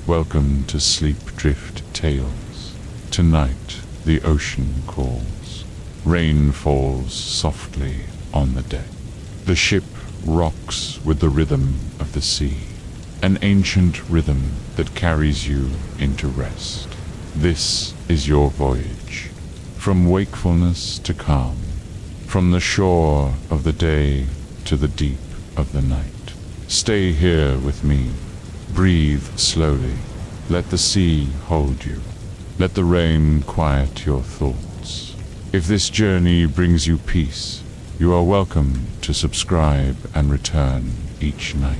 Welcome to Sleep Drift Tales. Tonight the ocean calls. Rain falls softly on the deck. The ship rocks with the rhythm of the sea, an ancient rhythm that carries you into rest. This is your voyage, from wakefulness to calm, from the shore of the day to the deep of the night. Stay here with me. Breathe slowly. Let the sea hold you. Let the rain quiet your thoughts. If this journey brings you peace, you are welcome to subscribe and return each night.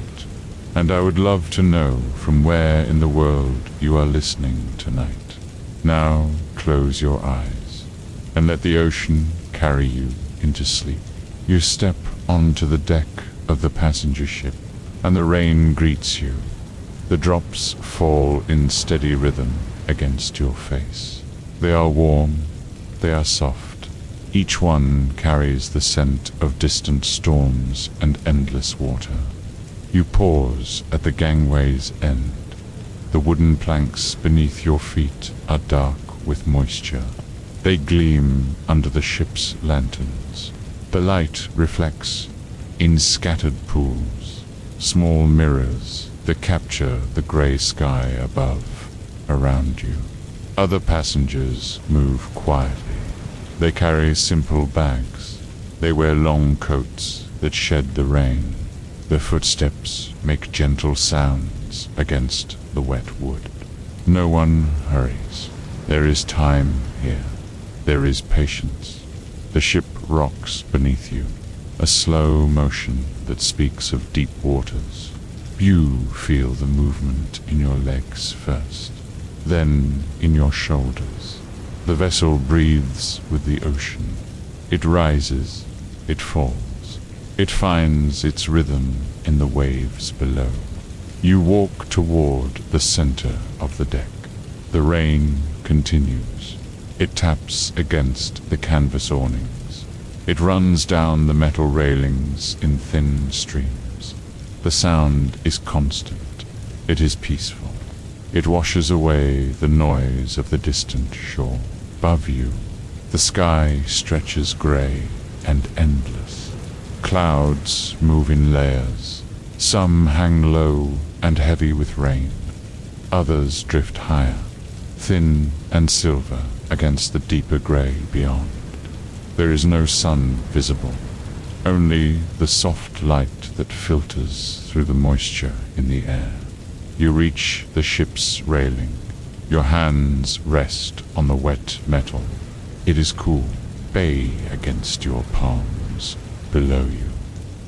And I would love to know from where in the world you are listening tonight. Now close your eyes and let the ocean carry you into sleep. You step onto the deck of the passenger ship, and the rain greets you. The drops fall in steady rhythm against your face. They are warm, they are soft. Each one carries the scent of distant storms and endless water. You pause at the gangway's end. The wooden planks beneath your feet are dark with moisture. They gleam under the ship's lanterns. The light reflects in scattered pools, small mirrors that capture the gray sky above, around you. Other passengers move quietly. They carry simple bags. They wear long coats that shed the rain. Their footsteps make gentle sounds against the wet wood. No one hurries. There is time here. There is patience. The ship rocks beneath you, a slow motion that speaks of deep waters. You feel the movement in your legs first, then in your shoulders. The vessel breathes with the ocean. It rises, it falls. It finds its rhythm in the waves below. You walk toward the center of the deck. The rain continues. It taps against the canvas awnings. It runs down the metal railings in thin streams. The sound is constant. It is peaceful. It washes away the noise of the distant shore. Above you, the sky stretches gray and endless. Clouds move in layers. Some hang low and heavy with rain. Others drift higher, thin and silver against the deeper gray beyond. There is no sun visible, only the soft light that filters through the moisture in the air. You reach the ship's railing. Your hands rest on the wet metal. It is cool. Bay against your palms below you.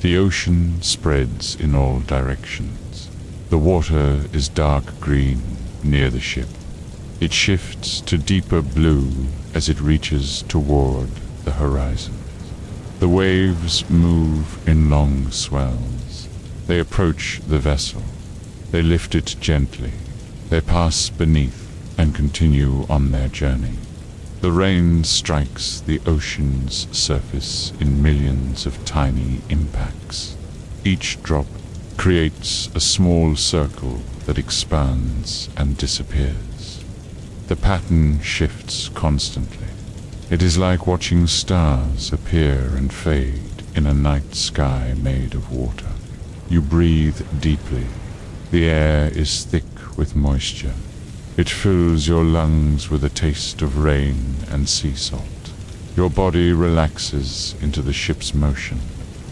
The ocean spreads in all directions. The water is dark green near the ship. It shifts to deeper blue as it reaches toward the horizon. The waves move in long swells. They approach the vessel. They lift it gently. They pass beneath and continue on their journey. The rain strikes the ocean's surface in millions of tiny impacts. Each drop creates a small circle that expands and disappears. The pattern shifts constantly. It is like watching stars appear and fade in a night sky made of water. You breathe deeply. The air is thick with moisture. It fills your lungs with a taste of rain and sea salt. Your body relaxes into the ship's motion.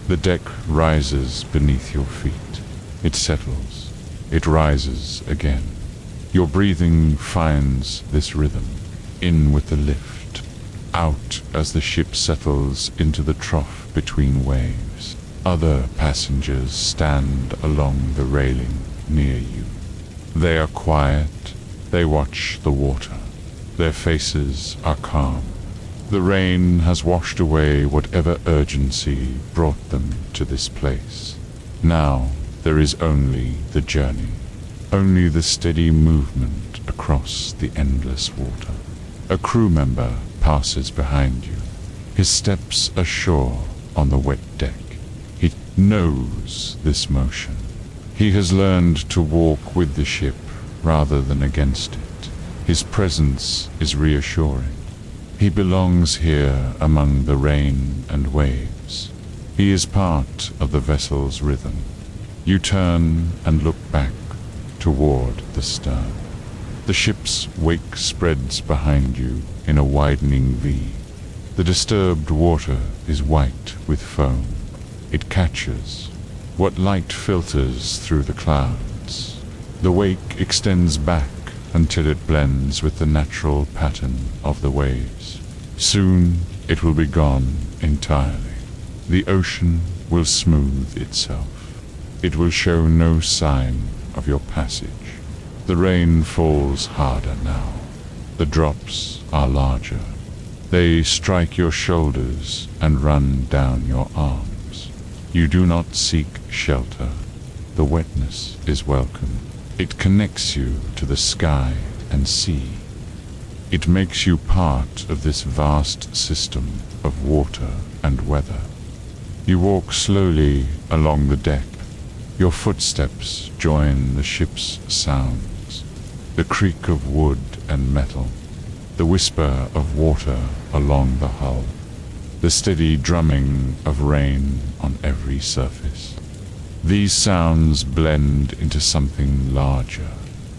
The deck rises beneath your feet. It settles. It rises again. Your breathing finds this rhythm. In with the lift. Out as the ship settles into the trough between waves. Other passengers stand along the railing near you. They are quiet. They watch the water. Their faces are calm. The rain has washed away whatever urgency brought them to this place. Now there is only the journey, only the steady movement across the endless water. A crew member passes behind you. His steps are sure on the wet deck. He knows this motion. He has learned to walk with the ship, rather than against it. His presence is reassuring. He belongs here among the rain and waves. He is part of the vessel's rhythm. You turn and look back toward the stern. The ship's wake spreads behind you in a widening V. The disturbed water is white with foam. It catches what light filters through the clouds. The wake extends back until it blends with the natural pattern of the waves. Soon it will be gone entirely. The ocean will smooth itself. It will show no sign of your passage. The rain falls harder now. The drops are larger. They strike your shoulders and run down your arms. You do not seek shelter. The wetness is welcome. It connects you to the sky and sea. It makes you part of this vast system of water and weather. You walk slowly along the deck. Your footsteps join the ship's sounds, the creak of wood and metal, the whisper of water along the hull, the steady drumming of rain on every surface. These sounds blend into something larger,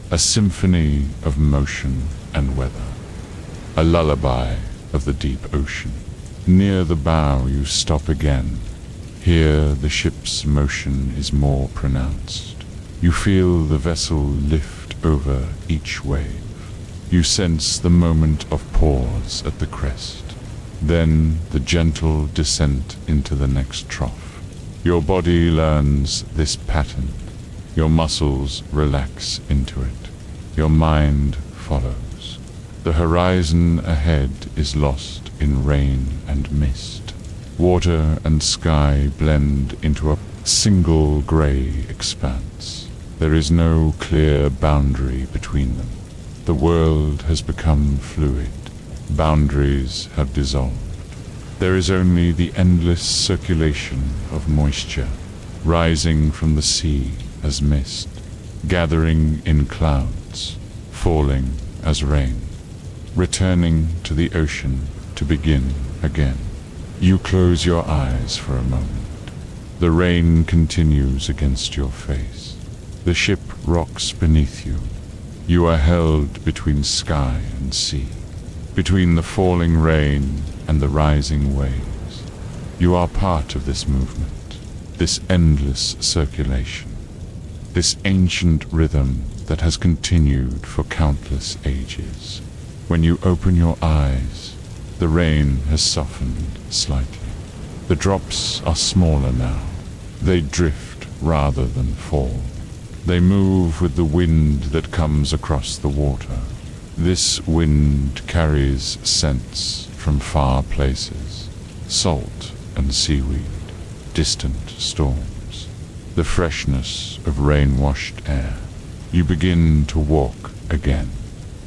a symphony of motion and weather, a lullaby of the deep ocean. Near the bow you stop again. Here the ship's motion is more pronounced. You feel the vessel lift over each wave. You sense the moment of pause at the crest, then the gentle descent into the next trough. Your body learns this pattern. Your muscles relax into it. Your mind follows. The horizon ahead is lost in rain and mist. Water and sky blend into a single grey expanse. There is no clear boundary between them. The world has become fluid. Boundaries have dissolved. There is only the endless circulation of moisture, rising from the sea as mist, gathering in clouds, falling as rain, returning to the ocean to begin again. You close your eyes for a moment. The rain continues against your face. The ship rocks beneath you. You are held between sky and sea, between the falling rain and the rising waves. You are part of this movement, this endless circulation, this ancient rhythm that has continued for countless ages. When you open your eyes, the rain has softened slightly. The drops are smaller now. They drift rather than fall. They move with the wind that comes across the water. This wind carries scents from far places, salt and seaweed, distant storms, the freshness of rain-washed air. You begin to walk again.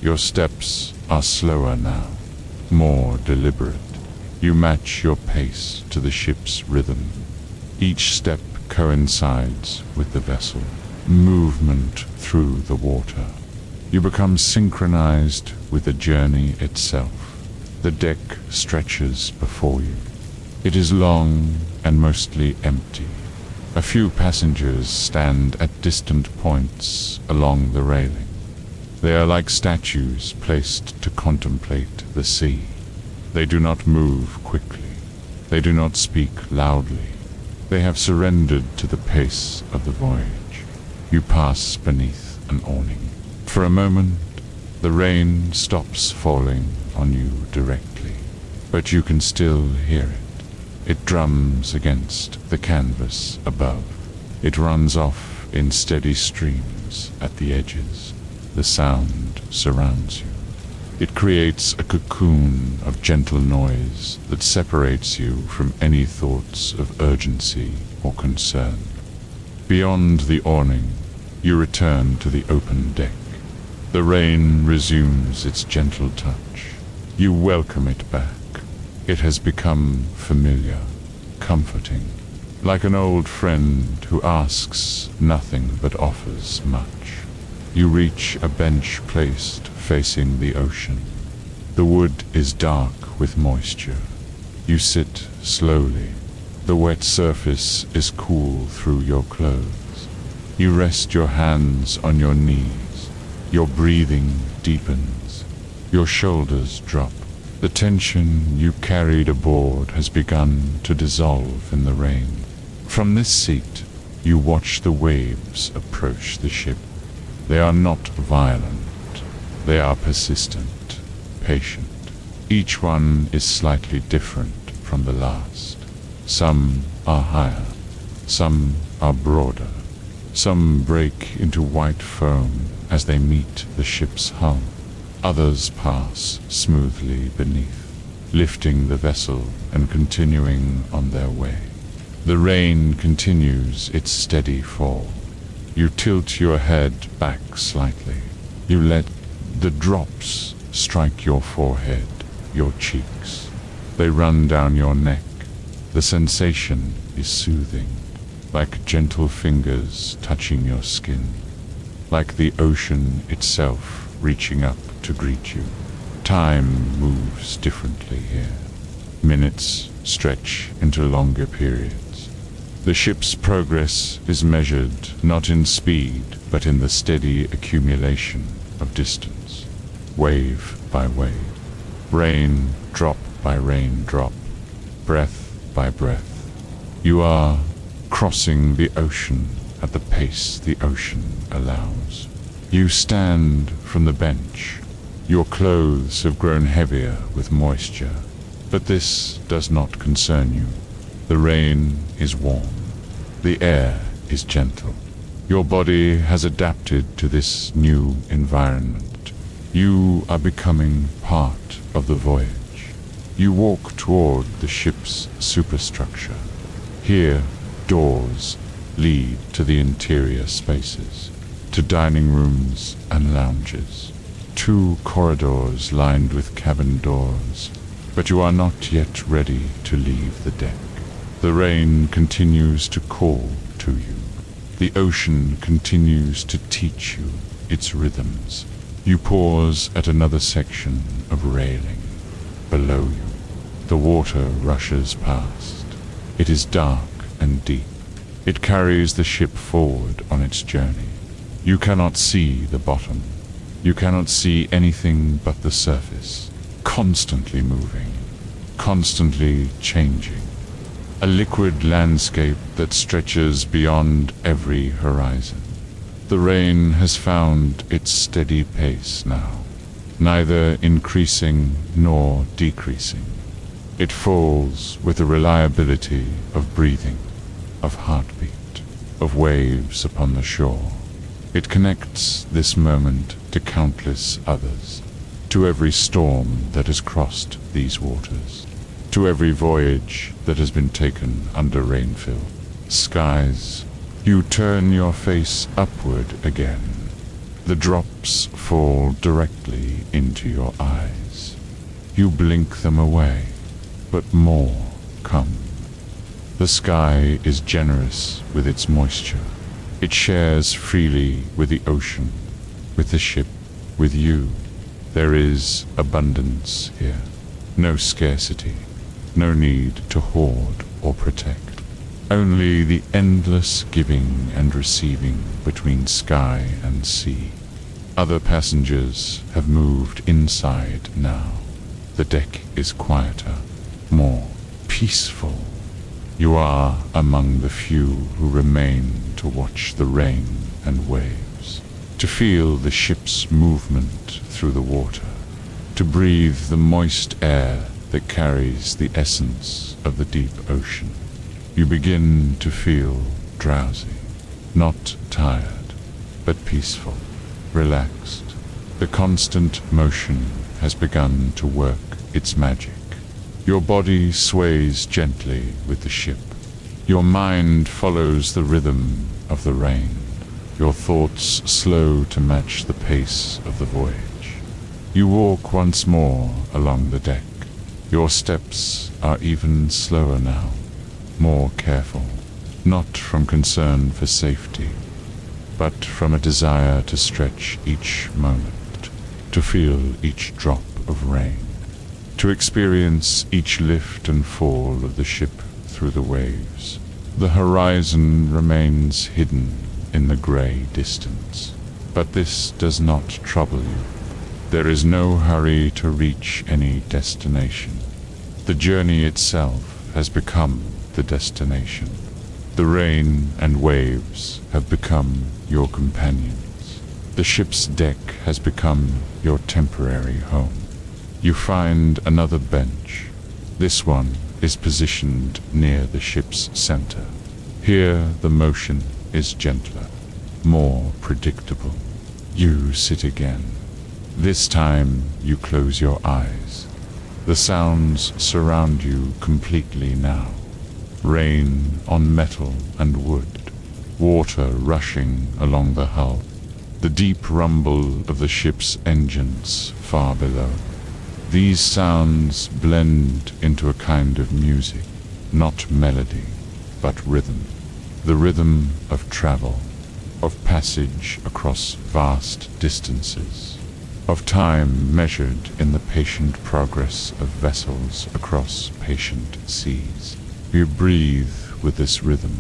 Your steps are slower now, more deliberate. You match your pace to the ship's rhythm. Each step coincides with the vessel, movement through the water. You become synchronized with the journey itself. The deck stretches before you. It is long and mostly empty. A few passengers stand at distant points along the railing. They are like statues placed to contemplate the sea. They do not move quickly. They do not speak loudly. They have surrendered to the pace of the voyage. You pass beneath an awning. For a moment, the rain stops falling on you directly, but you can still hear it. It drums against the canvas above. It runs off in steady streams at the edges. The sound surrounds you. It creates a cocoon of gentle noise that separates you from any thoughts of urgency or concern. Beyond the awning, you return to the open deck. The rain resumes its gentle touch. You welcome it back. It has become familiar, comforting, like an old friend who asks nothing but offers much. You reach a bench placed facing the ocean. The wood is dark with moisture. You sit slowly. The wet surface is cool through your clothes. You rest your hands on your knees. Your breathing deepens. Your shoulders drop. The tension you carried aboard has begun to dissolve in the rain. From this seat, you watch the waves approach the ship. They are not violent. They are persistent, patient. Each one is slightly different from the last. Some are higher. Some are broader. Some break into white foam as they meet the ship's hull. Others pass smoothly beneath, lifting the vessel and continuing on their way. The rain continues its steady fall. You tilt your head back slightly. You let the drops strike your forehead, your cheeks. They run down your neck. The sensation is soothing, like gentle fingers touching your skin, like the ocean itself reaching up to greet you. Time moves differently here. Minutes stretch into longer periods. The ship's progress is measured not in speed, but in the steady accumulation of distance, wave by wave, rain drop by rain drop, breath by breath. You are crossing the ocean at the pace the ocean allows. You stand from the bench. Your clothes have grown heavier with moisture, but this does not concern you. The rain is warm. The air is gentle. Your body has adapted to this new environment. You are becoming part of the voyage. You walk toward the ship's superstructure. Here, doors lead to the interior spaces, to dining rooms and lounges. 2 corridors lined with cabin doors, but you are not yet ready to leave the deck. The rain continues to call to you. The ocean continues to teach you its rhythms. You pause at another section of railing. Below you, the water rushes past. It is dark and deep. It carries the ship forward on its journey. You cannot see the bottom. You cannot see anything but the surface, constantly moving, constantly changing. A liquid landscape that stretches beyond every horizon. The rain has found its steady pace now, neither increasing nor decreasing. It falls with the reliability of breathing, of heartbeat, of waves upon the shore. It connects this moment to countless others, to every storm that has crossed these waters, to every voyage that has been taken under rain-filled skies. You turn your face upward again. The drops fall directly into your eyes. You blink them away, but more come. The sky is generous with its moisture. It shares freely with the ocean, with the ship, with you. There is abundance here, no scarcity. No need to hoard or protect. Only the endless giving and receiving between sky and sea. Other passengers have moved inside now. The deck is quieter, more peaceful. You are among the few who remain to watch the rain and waves, to feel the ship's movement through the water, to breathe the moist air that carries the essence of the deep ocean. You begin to feel drowsy, not tired, but peaceful, relaxed. The constant motion has begun to work its magic. Your body sways gently with the ship. Your mind follows the rhythm of the rain. Your thoughts slow to match the pace of the voyage. You walk once more along the deck. Your steps are even slower now, more careful, not from concern for safety, but from a desire to stretch each moment, to feel each drop of rain, to experience each lift and fall of the ship through the waves. The horizon remains hidden in the grey distance, but this does not trouble you. There is no hurry to reach any destination. The journey itself has become the destination. The rain and waves have become your companions. The ship's deck has become your temporary home. You find another bench. This one is positioned near the ship's center. Here the motion is gentler, more predictable. You sit again. This time you close your eyes. The sounds surround you completely now. Rain on metal and wood, water rushing along the hull, the deep rumble of the ship's engines far below. These sounds blend into a kind of music, not melody, but rhythm. The rhythm of travel, of passage across vast distances, of time measured in the patient progress of vessels across patient seas. You breathe with this rhythm,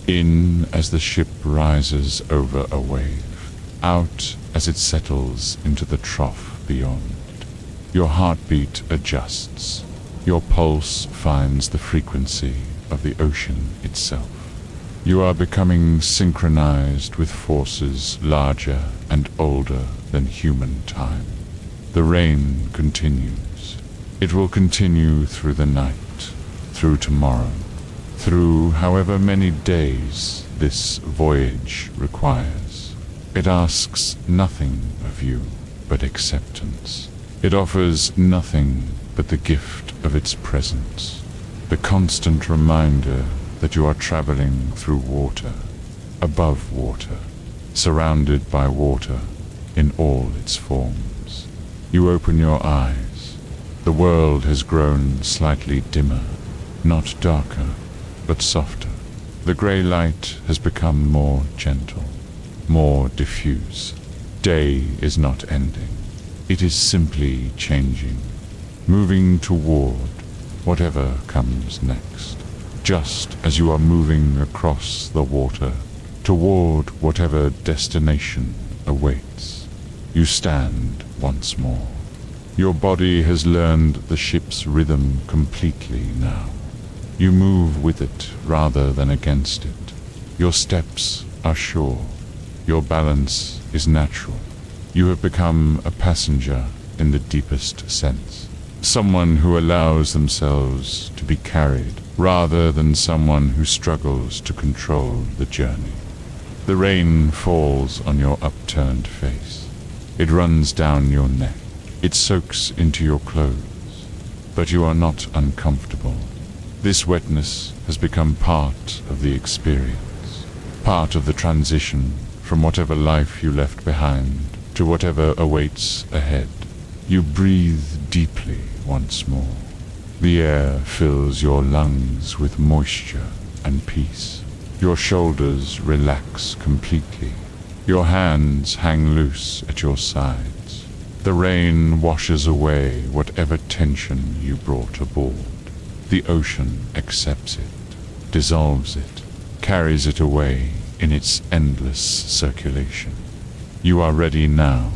in as the ship rises over a wave, out as it settles into the trough beyond. Your heartbeat adjusts. Your pulse finds the frequency of the ocean itself. You are becoming synchronized with forces larger and older than human time. The rain continues. It will continue through the night, through tomorrow, through however many days this voyage requires. It asks nothing of you but acceptance. It offers nothing but the gift of its presence, the constant reminder that you are traveling through water, above water, surrounded by water in all its forms. You open your eyes. The world has grown slightly dimmer, not darker, but softer. The grey light has become more gentle, more diffuse. Day is not ending. It is simply changing, moving toward whatever comes next. Just as you are moving across the water toward whatever destination awaits, you stand once more. Your body has learned the ship's rhythm completely now. You move with it rather than against it. Your steps are sure. Your balance is natural. You have become a passenger in the deepest sense. Someone who allows themselves to be carried rather than someone who struggles to control the journey. The rain falls on your upturned face. It runs down your neck. It soaks into your clothes. But you are not uncomfortable. This wetness has become part of the experience, part of the transition from whatever life you left behind to whatever awaits ahead. You breathe deeply once more. The air fills your lungs with moisture and peace. Your shoulders relax completely. Your hands hang loose at your sides. The rain washes away whatever tension you brought aboard. The ocean accepts it, dissolves it, carries it away in its endless circulation. You are ready now,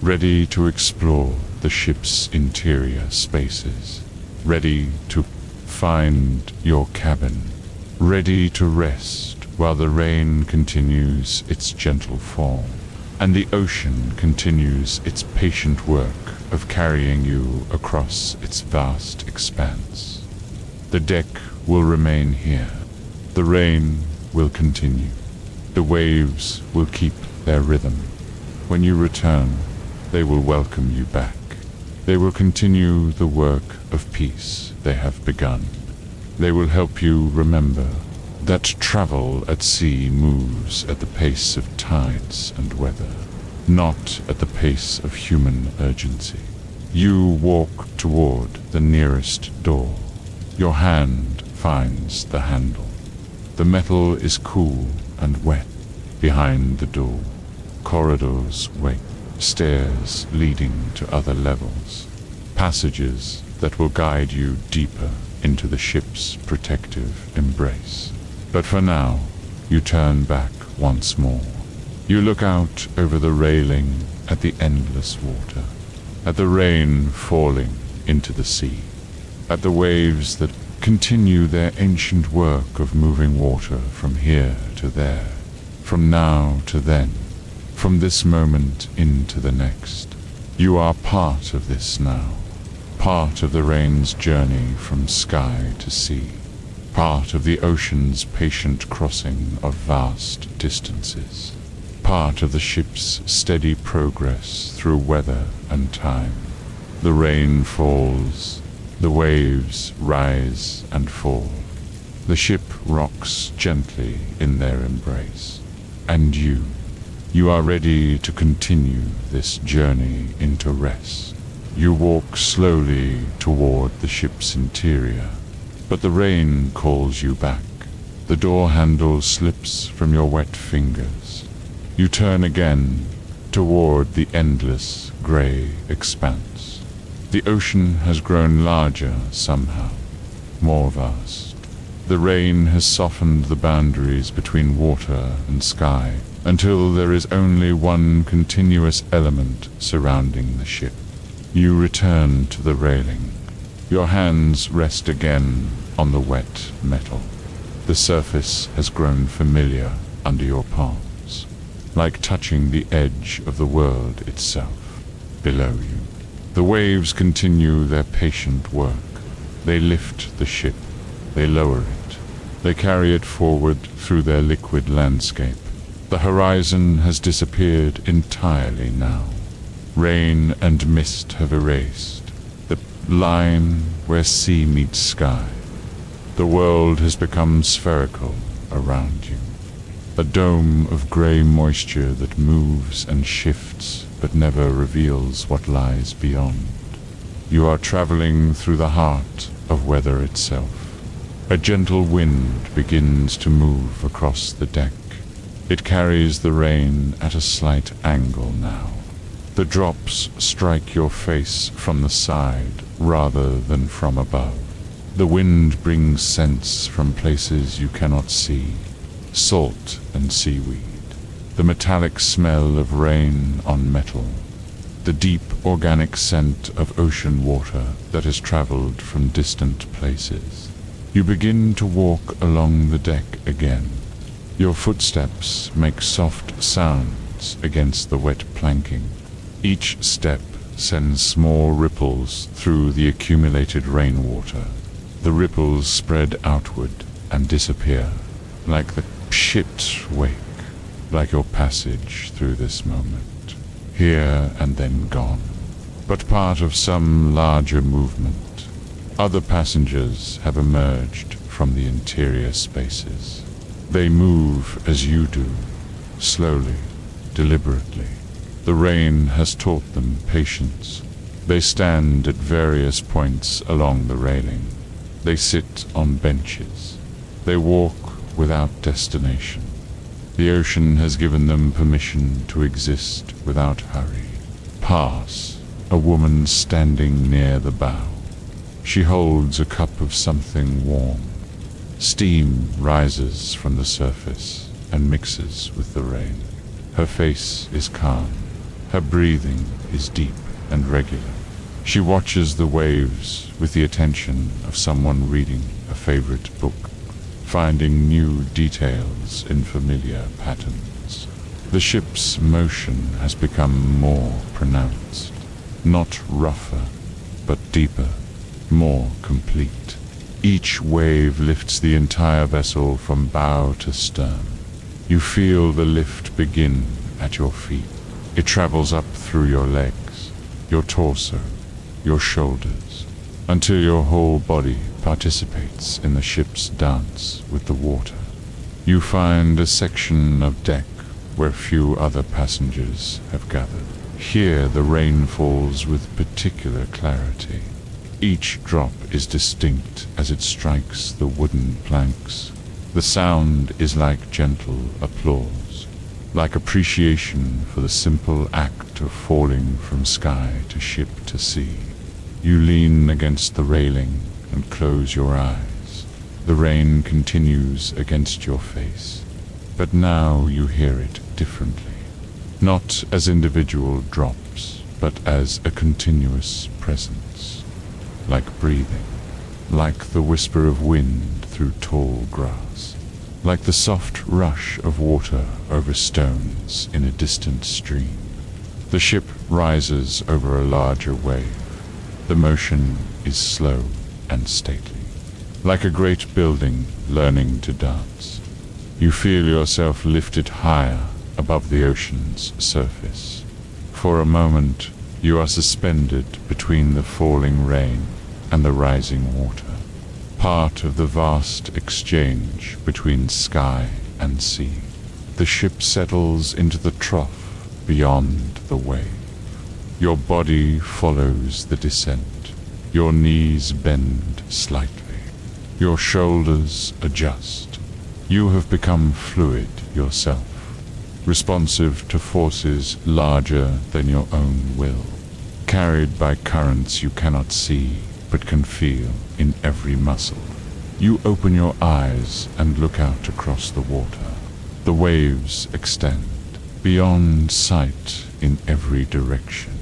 ready to explore the ship's interior spaces, ready to find your cabin, ready to rest while the rain continues its gentle fall, and the ocean continues its patient work of carrying you across its vast expanse. The deck will remain here. The rain will continue. The waves will keep their rhythm. When you return, they will welcome you back. They will continue the work of peace they have begun. They will help you remember that travel at sea moves at the pace of tides and weather, not at the pace of human urgency. You walk toward the nearest door. Your hand finds the handle. The metal is cool and wet. Behind the door, corridors wait, stairs leading to other levels, passages that will guide you deeper into the ship's protective embrace. But for now, you turn back once more. You look out over the railing at the endless water, at the rain falling into the sea, at the waves that continue their ancient work of moving water from here to there, from now to then, from this moment into the next. You are part of this now, part of the rain's journey from sky to sea, part of the ocean's patient crossing of vast distances, part of the ship's steady progress through weather and time. The rain falls, the waves rise and fall. The ship rocks gently in their embrace. And you are ready to continue this journey into rest. You walk slowly toward the ship's interior, but the rain calls you back. The door handle slips from your wet fingers. You turn again toward the endless gray expanse. The ocean has grown larger somehow, more vast. The rain has softened the boundaries between water and sky until there is only one continuous element surrounding the ship. You return to the railing. Your hands rest again on the wet metal. The surface has grown familiar under your palms, like touching the edge of the world itself below you. The waves continue their patient work. They lift the ship, they lower it, they carry it forward through their liquid landscape. The horizon has disappeared entirely now. Rain and mist have erased the line where sea meets sky. The world has become spherical around you, a dome of gray moisture that moves and shifts but never reveals what lies beyond. You are traveling through the heart of weather itself. A gentle wind begins to move across the deck. It carries the rain at a slight angle now. The drops strike your face from the side rather than from above. The wind brings scents from places you cannot see, salt and seaweed, the metallic smell of rain on metal, the deep organic scent of ocean water that has traveled from distant places. You begin to walk along the deck again. Your footsteps make soft sounds against the wet planking. Each step sends small ripples through the accumulated rainwater. The ripples spread outward and disappear, like the ship's wake, like your passage through this moment, here and then gone, but part of some larger movement. Other passengers have emerged from the interior spaces. They move as you do, slowly, deliberately. The rain has taught them patience. They stand at various points along the railing. They sit on benches. They walk without destination. The ocean has given them permission to exist without hurry. Pass, a woman standing near the bow. She holds a cup of something warm. Steam rises from the surface and mixes with the rain. Her face is calm. Her breathing is deep and regular. She watches the waves with the attention of someone reading a favorite book, finding new details in familiar patterns. The ship's motion has become more pronounced, not rougher, but deeper, more complete. Each wave lifts the entire vessel from bow to stern. You feel the lift begin at your feet. It travels up through your legs, your torso, your shoulders, until your whole body participates in the ship's dance with the water. You find a section of deck where few other passengers have gathered. Here the rain falls with particular clarity. Each drop is distinct as it strikes the wooden planks. The sound is like gentle applause. like appreciation for the simple act of falling from sky to ship to sea. You lean against the railing and close your eyes. The rain continues against your face, but now you hear it differently, not as individual drops, but as a continuous presence, like breathing, like the whisper of wind through tall grass, like the soft rush of water over stones in a distant stream. The ship rises over a larger wave. The motion is slow and stately, like a great building learning to dance. You feel yourself lifted higher above the ocean's surface. For a moment, you are suspended between the falling rain and the rising water, part of the vast exchange between sky and sea. The ship settles into the trough beyond the wave. Your body follows the descent. Your knees bend slightly. Your shoulders adjust. You have become fluid yourself, responsive to forces larger than your own will, carried by currents you cannot see but can feel in every muscle. You open your eyes and look out across the water. The waves extend beyond sight in every direction.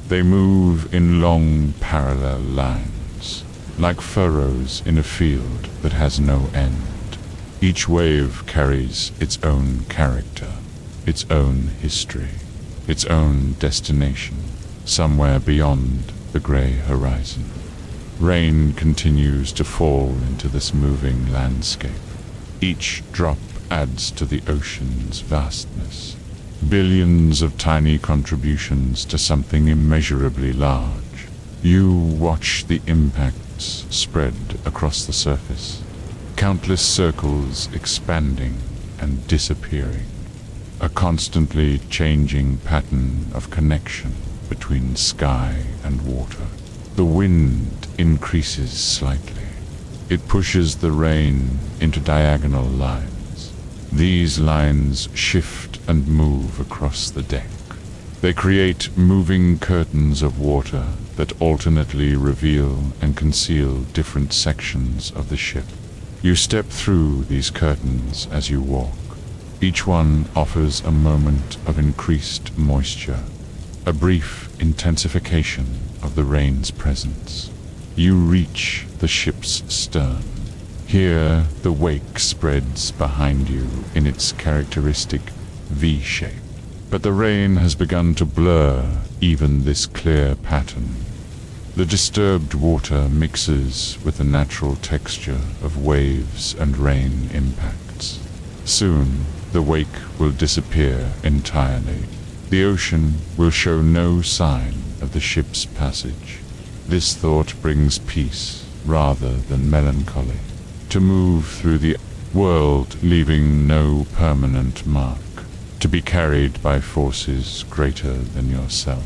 They move in long parallel lines, like furrows in a field that has no end. Each wave carries its own character, its own history, its own destination, somewhere beyond the gray horizon. Rain continues to fall into this moving landscape. Each drop adds to the ocean's vastness. Billions of tiny contributions to something immeasurably large. You watch the impacts spread across the surface, countless circles expanding and disappearing, a constantly changing pattern of connection between sky and water. The wind increases slightly. It pushes the rain into diagonal lines. These lines shift and move across the deck. They create moving curtains of water that alternately reveal and conceal different sections of the ship. You step through these curtains as you walk. Each one offers a moment of increased moisture, a brief intensification of the rain's presence. You reach the ship's stern. Here, the wake spreads behind you in its characteristic V shape. But the rain has begun to blur even this clear pattern. The disturbed water mixes with the natural texture of waves and rain impacts. Soon, the wake will disappear entirely. The ocean will show no sign of the ship's passage. This thought brings peace rather than melancholy. To move through the world leaving no permanent mark. To be carried by forces greater than yourself.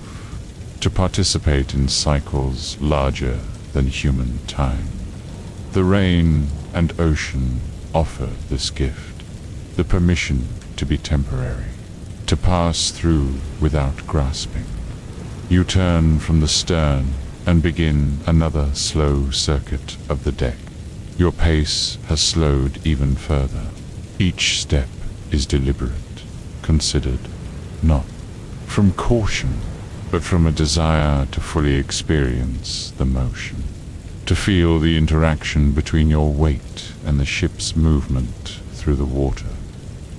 To participate in cycles larger than human time. The rain and ocean offer this gift, the permission to be temporary, to pass through without grasping. You turn from the stern and begin another slow circuit of the deck. Your pace has slowed even further. Each step is deliberate, considered, not from caution, but from a desire to fully experience the motion, to feel the interaction between your weight and the ship's movement through the water.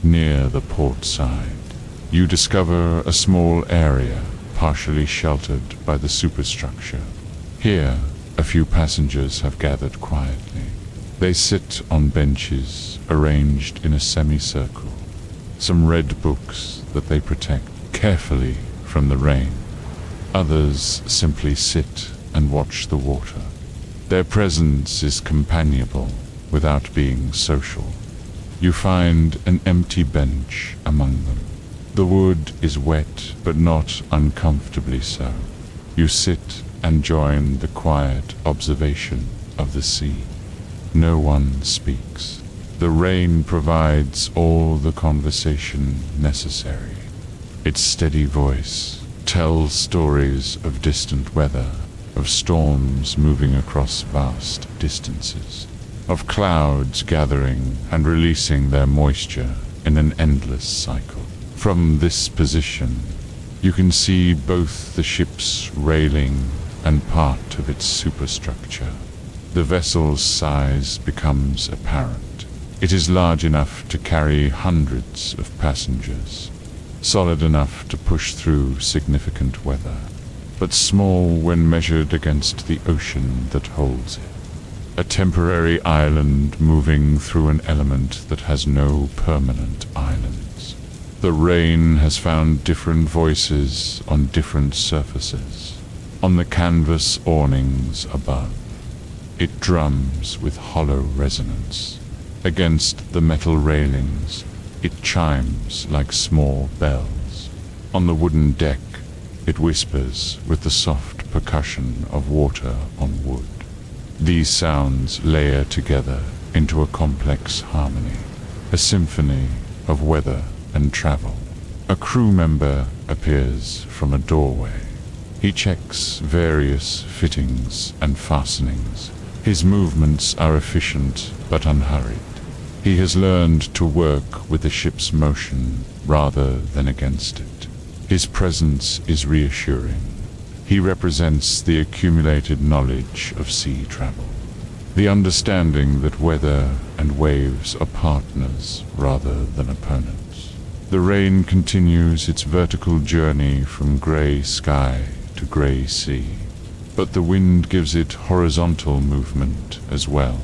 Near the port side, you discover a small area partially sheltered by the superstructure. Here, a few passengers have gathered quietly. They sit on benches arranged in a semicircle, some red books that they protect carefully from the rain. Others simply sit and watch the water. Their presence is companionable without being social. You find an empty bench among them. The wood is wet, but not uncomfortably so. You sit and join the quiet observation of the sea. No one speaks. The rain provides all the conversation necessary. Its steady voice tells stories of distant weather, of storms moving across vast distances, of clouds gathering and releasing their moisture in an endless cycle. From this position, you can see both the ship's railing and part of its superstructure. The vessel's size becomes apparent. It is large enough to carry hundreds of passengers, solid enough to push through significant weather, but small when measured against the ocean that holds it. A temporary island moving through an element that has no permanent islands. The rain has found different voices on different surfaces. On the canvas awnings above, it drums with hollow resonance. Against the metal railings, it chimes like small bells. On the wooden deck, it whispers with the soft percussion of water on wood. These sounds layer together into a complex harmony, a symphony of weather and travel. A crew member appears from a doorway. He checks various fittings and fastenings. His movements are efficient but unhurried. He has learned to work with the ship's motion rather than against it. His presence is reassuring. He represents the accumulated knowledge of sea travel, the understanding that weather and waves are partners rather than opponents. The rain continues its vertical journey from gray sky to gray sea, but the wind gives it horizontal movement as well.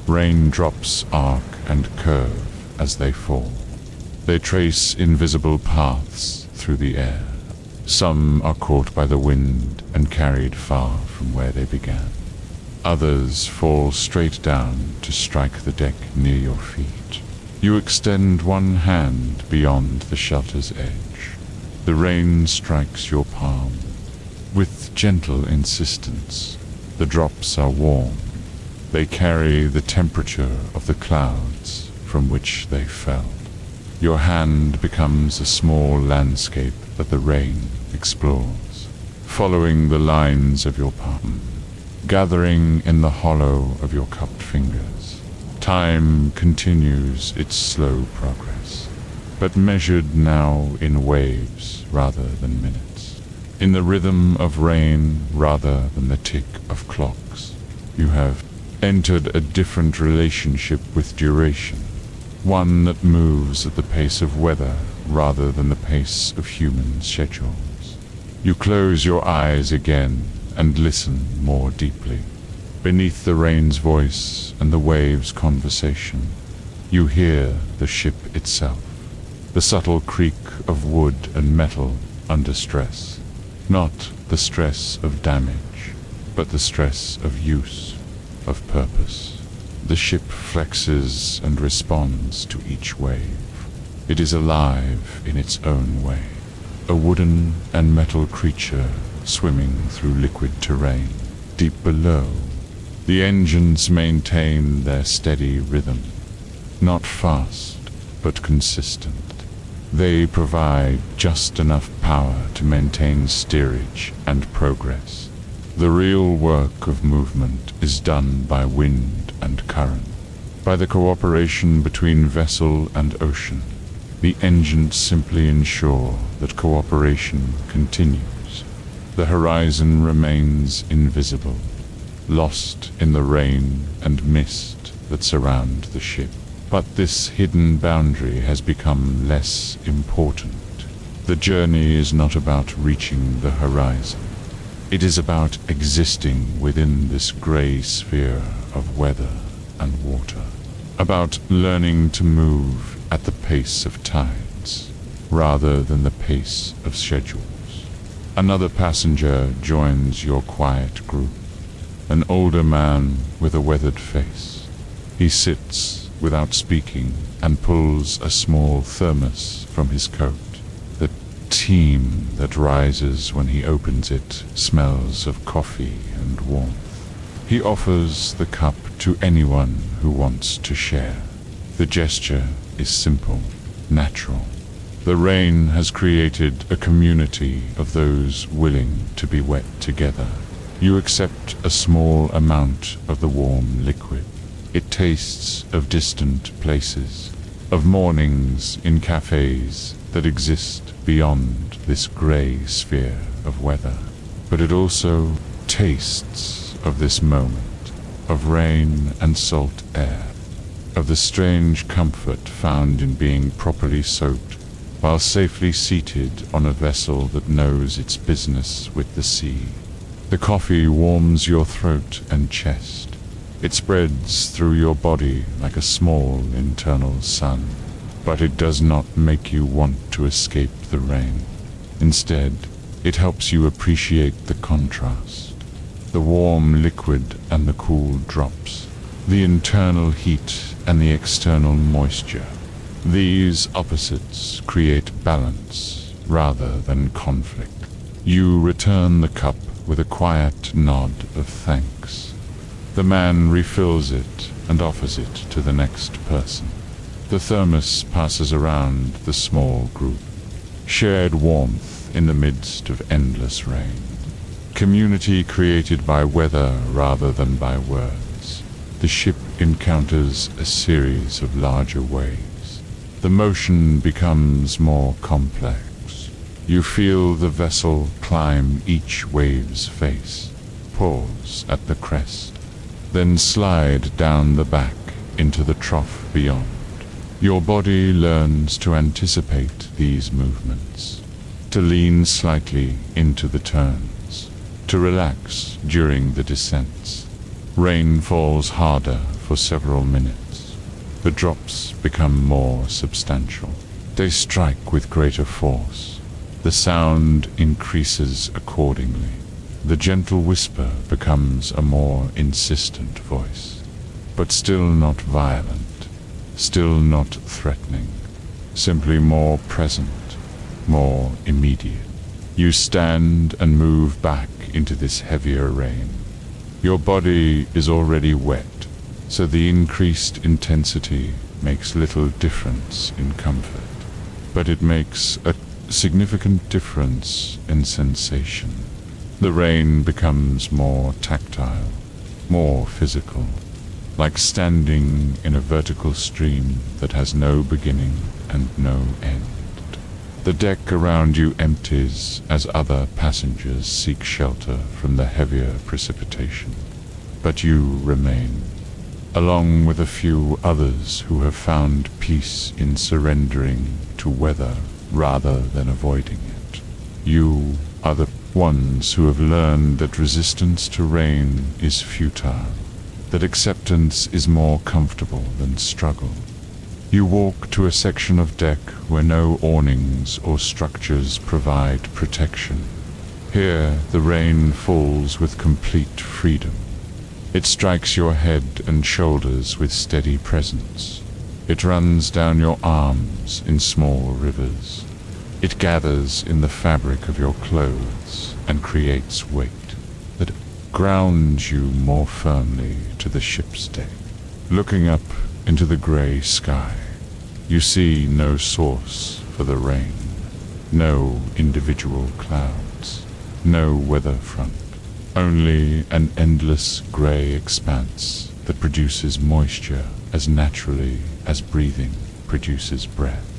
Raindrops arc and curve as they fall. They trace invisible paths through the air. Some are caught by the wind and carried far from where they began. Others fall straight down to strike the deck near your feet. You extend one hand beyond the shelter's edge. The rain strikes your palm. With gentle insistence, the drops are warm. They carry the temperature of the clouds from which they fell. Your hand becomes a small landscape that the rain explores, following the lines of your palm, gathering in the hollow of your cupped fingers. Time continues its slow progress, but measured now in waves rather than minutes, in the rhythm of rain rather than the tick of clocks. You have entered a different relationship with duration, one that moves at the pace of weather rather than the pace of human schedules. You close your eyes again and listen more deeply. Beneath the rain's voice and the waves' conversation, you hear the ship itself, the subtle creak of wood and metal under stress. Not the stress of damage, but the stress of use, of purpose. The ship flexes and responds to each wave. It is alive in its own way, a wooden and metal creature swimming through liquid terrain. Deep below, the engines maintain their steady rhythm, not fast, but consistent. They provide just enough power to maintain steerage and progress. The real work of movement is done by wind and current, by the cooperation between vessel and ocean. The engines simply ensure that cooperation continues. The horizon remains invisible, lost in the rain and mist that surround the ship. But this hidden boundary has become less important. The journey is not about reaching the horizon. It is about existing within this gray sphere of weather and water, about learning to move at the pace of tides rather than the pace of schedules. Another passenger joins your quiet group, an older man with a weathered face. He sits without speaking and pulls a small thermos from his coat. The steam that rises when he opens it smells of coffee and warmth. He offers the cup to anyone who wants to share. The gesture is simple, natural. The rain has created a community of those willing to be wet together. You accept a small amount of the warm liquid. It tastes of distant places, of mornings in cafes that exist beyond this grey sphere of weather. But it also tastes of this moment, of rain and salt air, of the strange comfort found in being properly soaked while safely seated on a vessel that knows its business with the sea. The coffee warms your throat and chest. It spreads through your body like a small internal sun, but it does not make you want to escape the rain. Instead, it helps you appreciate the contrast, the warm liquid and the cool drops, the internal heat and the external moisture. These opposites create balance rather than conflict. You return the cup with a quiet nod of thanks. The man refills it and offers it to the next person. The thermos passes around the small group. Shared warmth in the midst of endless rain. Community created by weather rather than by words. The ship encounters a series of larger waves. The motion becomes more complex. You feel the vessel climb each wave's face, pause at the crest, then slide down the back into the trough beyond. Your body learns to anticipate these movements, to lean slightly into the turns, to relax during the descents. Rain falls harder for several minutes. The drops become more substantial. They strike with greater force. The sound increases accordingly. The gentle whisper becomes a more insistent voice, but still not violent, still not threatening, simply more present, more immediate. You stand and move back into this heavier rain. Your body is already wet, so the increased intensity makes little difference in comfort, but it makes a significant difference in sensation. The rain becomes more tactile, more physical, like standing in a vertical stream that has no beginning and no end. The deck around you empties as other passengers seek shelter from the heavier precipitation, but you remain, along with a few others who have found peace in surrendering to weather rather than avoiding it. You are the ones who have learned that resistance to rain is futile, that acceptance is more comfortable than struggle. You walk to a section of deck where no awnings or structures provide protection. Here the rain falls with complete freedom. It strikes your head and shoulders with steady presence. It runs down your arms in small rivers. It gathers in the fabric of your clothes and creates weight that grounds you more firmly to the ship's deck. Looking up into the grey sky, you see no source for the rain, no individual clouds, no weather front. Only an endless grey expanse that produces moisture as naturally as breathing produces breath.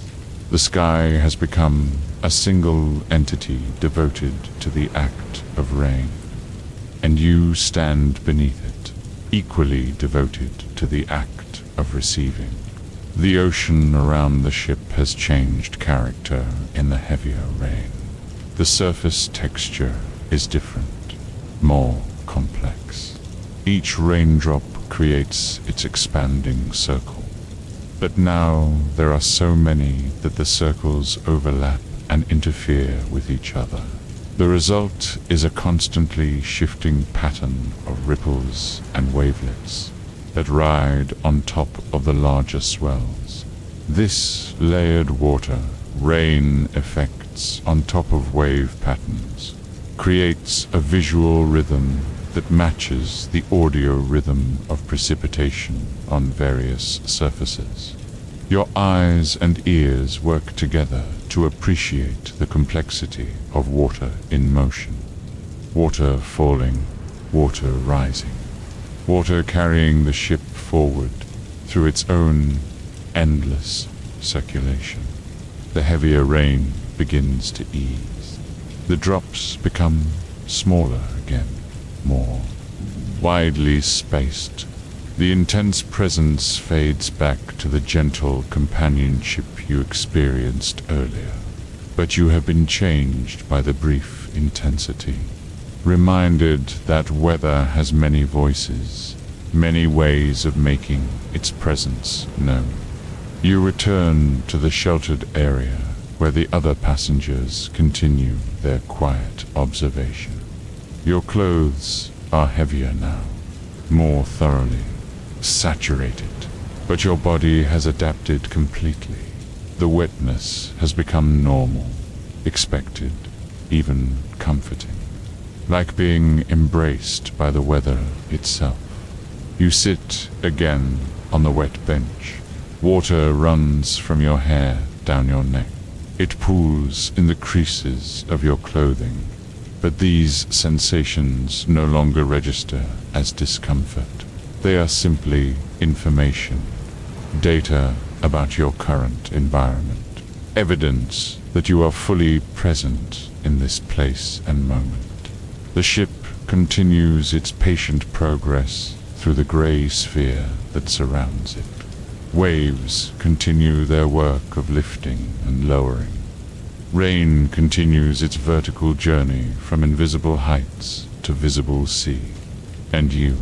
The sky has become a single entity devoted to the act of rain, and you stand beneath it, equally devoted to the act of receiving. The ocean around the ship has changed character in the heavier rain. The surface texture is different, more complex. Each raindrop creates its expanding circle. But now there are so many that the circles overlap and interfere with each other. The result is a constantly shifting pattern of ripples and wavelets that ride on top of the larger swells. This layered water, rain effects on top of wave patterns, creates a visual rhythm that matches the audio rhythm of precipitation on various surfaces. Your eyes and ears work together to appreciate the complexity of water in motion. Water falling, water rising, water carrying the ship forward through its own endless circulation. The heavier rain begins to ease. The drops become smaller again, more widely spaced. The intense presence fades back to the gentle companionship you experienced earlier. But you have been changed by the brief intensity, reminded that weather has many voices, many ways of making its presence known. You return to the sheltered area where the other passengers continue their quiet observation. Your clothes are heavier now, more thoroughly saturated, but your body has adapted completely. The wetness has become normal, expected, even comforting, like being embraced by the weather itself. You sit again on the wet bench. Water runs from your hair down your neck. It pools in the creases of your clothing, but these sensations no longer register as discomfort. They are simply information, data about your current environment, evidence that you are fully present in this place and moment. The ship continues its patient progress through the grey sphere that surrounds it. Waves continue their work of lifting and lowering. Rain continues its vertical journey from invisible heights to visible sea. And you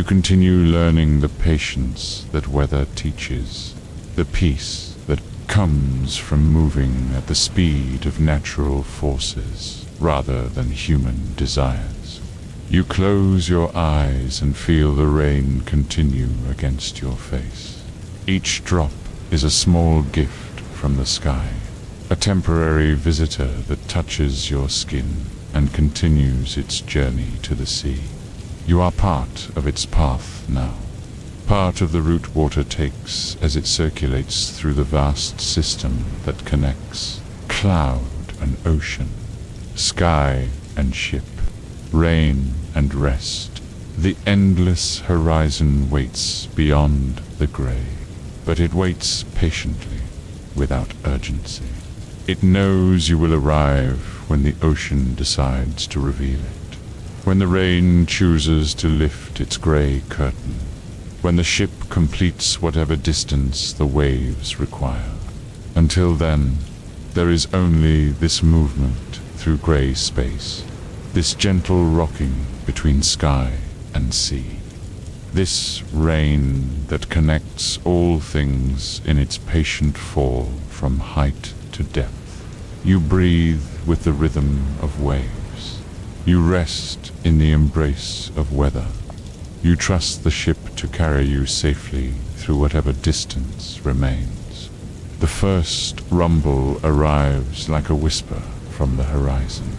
continue learning the patience that weather teaches, the peace that comes from moving at the speed of natural forces rather than human desires. You close your eyes and feel the rain continue against your face. Each drop is a small gift from the sky, a temporary visitor that touches your skin and continues its journey to the sea. You are part of its path now, part of the route water takes as it circulates through the vast system that connects cloud and ocean, sky and ship, rain and rest. The endless horizon waits beyond the grey, but it waits patiently, without urgency. It knows you will arrive when the ocean decides to reveal it, when the rain chooses to lift its grey curtain, when the ship completes whatever distance the waves require. Until then, there is only this movement through grey space, this gentle rocking between sky and sea, this rain that connects all things in its patient fall from height to depth. You breathe with the rhythm of waves. You rest in the embrace of weather. You trust the ship to carry you safely through whatever distance remains. The first rumble arrives like a whisper from the horizon.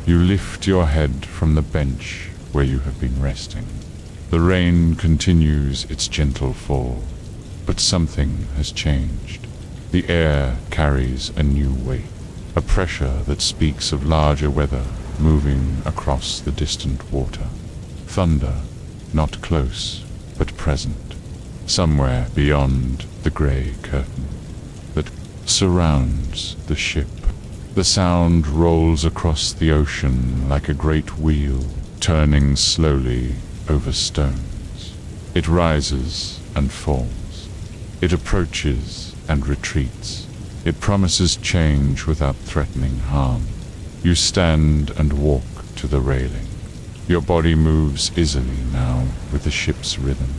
You lift your head from the bench where you have been resting. The rain continues its gentle fall, but something has changed. The air carries a new weight, a pressure that speaks of larger weather moving across the distant water. Thunder, not close, but present, somewhere beyond the grey curtain that surrounds the ship. The sound rolls across the ocean like a great wheel, turning slowly over stones. It rises and falls. It approaches and retreats. It promises change without threatening harm. You stand and walk to the railing. Your body moves easily now with the ship's rhythm.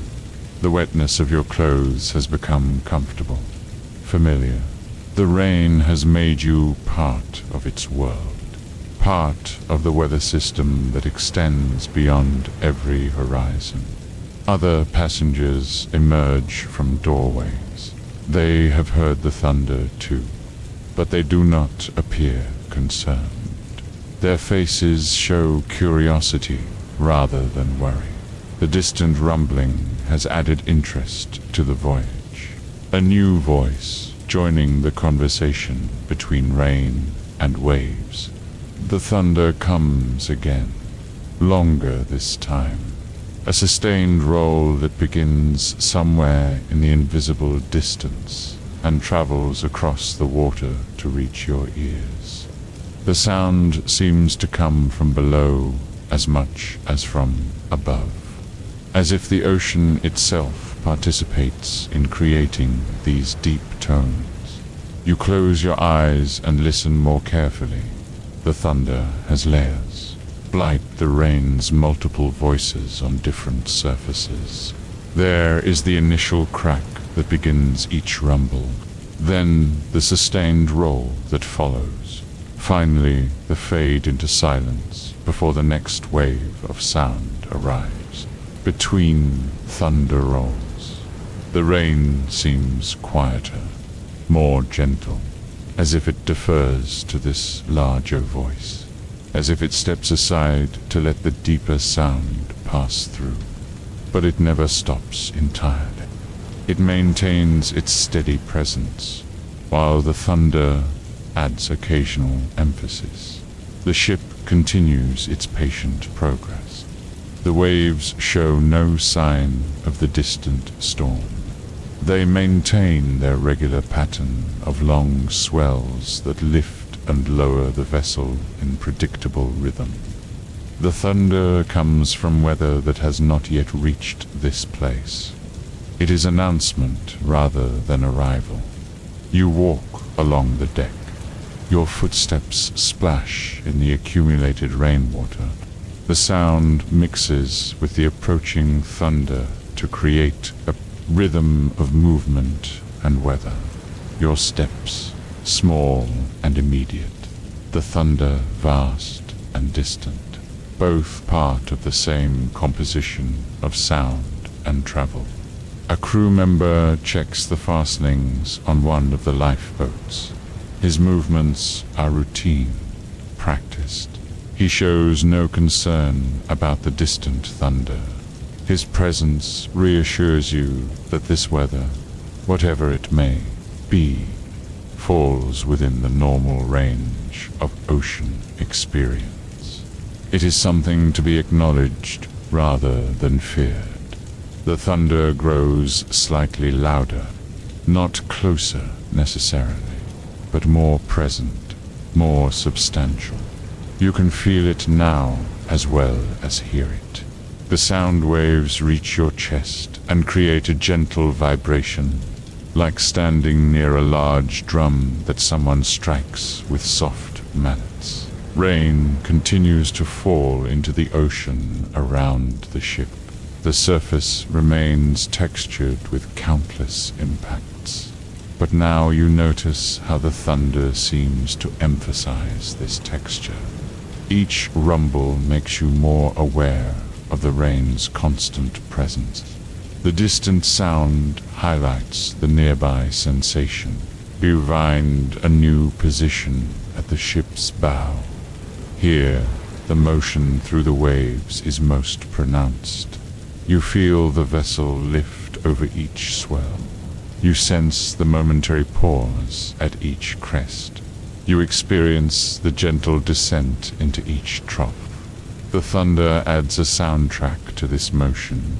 The wetness of your clothes has become comfortable, familiar. The rain has made you part of its world, part of the weather system that extends beyond every horizon. Other passengers emerge from doorways. They have heard the thunder too, but they do not appear concerned. Their faces show curiosity rather than worry. The distant rumbling has added interest to the voyage. A new voice joining the conversation between rain and waves. The thunder comes again, longer this time. A sustained roll that begins somewhere in the invisible distance and travels across the water to reach your ears. The sound seems to come from below as much as from above, as if the ocean itself participates in creating these deep tones. You close your eyes and listen more carefully. The thunder has layers, like the rain's multiple voices on different surfaces. There is the initial crack that begins each rumble, then the sustained roll that follows, finally the fade into silence before the next wave of sound arrives. Between thunder rolls, the rain seems quieter, more gentle, as if it defers to this larger voice, as if it steps aside to let the deeper sound pass through. But it never stops entirely. It maintains its steady presence, while the thunder adds occasional emphasis. The ship continues its patient progress. The waves show no sign of the distant storm. They maintain their regular pattern of long swells that lift and lower the vessel in predictable rhythm. The thunder comes from weather that has not yet reached this place. It is announcement rather than arrival. You walk along the deck. Your footsteps splash in the accumulated rainwater. The sound mixes with the approaching thunder to create a rhythm of movement and weather. Your steps, small and immediate. The thunder, vast and distant, both part of the same composition of sound and travel. A crew member checks the fastenings on one of the lifeboats. His movements are routine, practiced. He shows no concern about the distant thunder. His presence reassures you that this weather, whatever it may be, falls within the normal range of ocean experience. It is something to be acknowledged rather than feared. The thunder grows slightly louder, not closer necessarily, but more present, more substantial. You can feel it now as well as hear it. The sound waves reach your chest and create a gentle vibration, like standing near a large drum that someone strikes with soft mallets. Rain continues to fall into the ocean around the ship. The surface remains textured with countless impacts. But now you notice how the thunder seems to emphasize this texture. Each rumble makes you more aware of the rain's constant presence. The distant sound highlights the nearby sensation. You find a new position at the ship's bow. Here, the motion through the waves is most pronounced. You feel the vessel lift over each swell. You sense the momentary pause at each crest. You experience the gentle descent into each trough. The thunder adds a soundtrack to this motion,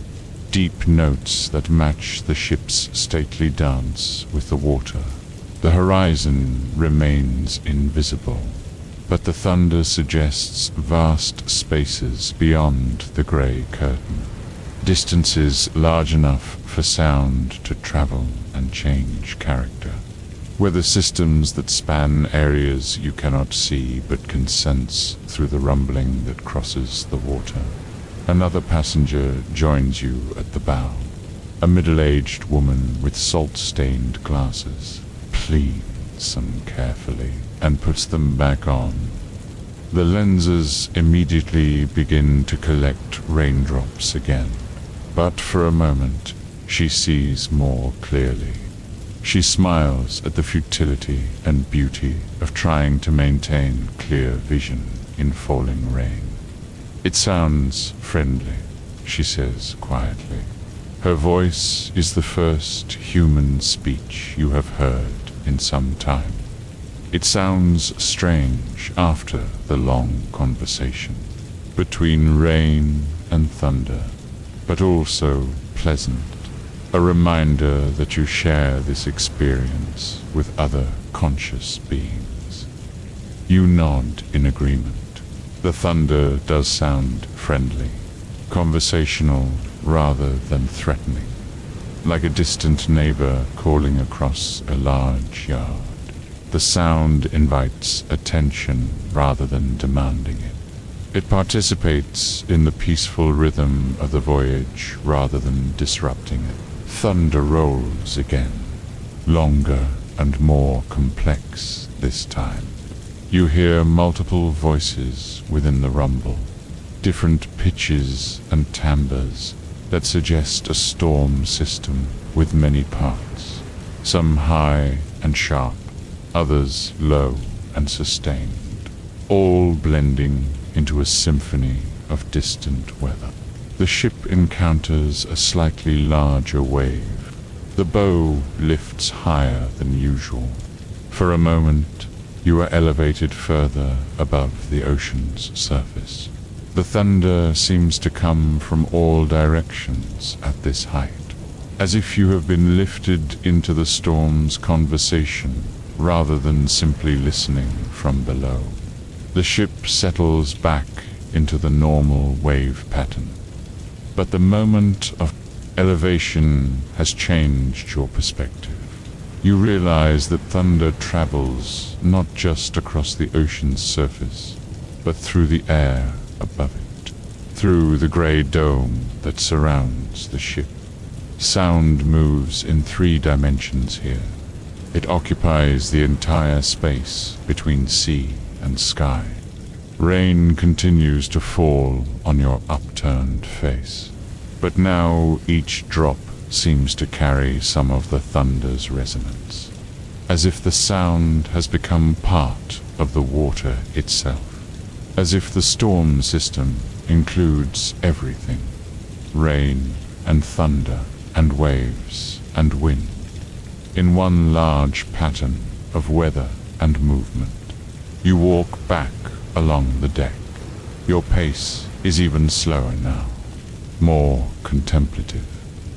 deep notes that match the ship's stately dance with the water. The horizon remains invisible, but the thunder suggests vast spaces beyond the gray curtain. Distances large enough for sound to travel and change character. Weather systems that span areas you cannot see but can sense through the rumbling that crosses the water. Another passenger joins you at the bow. A middle-aged woman with salt-stained glasses cleans them carefully and puts them back on. The lenses immediately begin to collect raindrops again. But for a moment, she sees more clearly. She smiles at the futility and beauty of trying to maintain clear vision in falling rain. "It sounds friendly," she says quietly. Her voice is the first human speech you have heard in some time. It sounds strange after the long conversation between rain and thunder, but also pleasant, a reminder that you share this experience with other conscious beings. You nod in agreement. The thunder does sound friendly, conversational rather than threatening, like a distant neighbor calling across a large yard. The sound invites attention rather than demanding it. It participates in the peaceful rhythm of the voyage rather than disrupting it. Thunder rolls again, longer and more complex this time. You hear multiple voices within the rumble, different pitches and timbres that suggest a storm system with many parts, some high and sharp, others low and sustained, all blending into a symphony of distant weather. The ship encounters a slightly larger wave. The bow lifts higher than usual. For a moment, you are elevated further above the ocean's surface. The thunder seems to come from all directions at this height, as if you have been lifted into the storm's conversation rather than simply listening from below. The ship settles back into the normal wave pattern, but the moment of elevation has changed your perspective. You realize that thunder travels not just across the ocean's surface, but through the air above it, through the gray dome that surrounds the ship. Sound moves in 3 dimensions here. It occupies the entire space between sea and sky. Rain continues to fall on your upturned face, but now each drop seems to carry some of the thunder's resonance, as if the sound has become part of the water itself, as if the storm system includes everything: rain and thunder and waves and wind, in one large pattern of weather and movement. You walk back along the deck. Your pace is even slower now, more contemplative.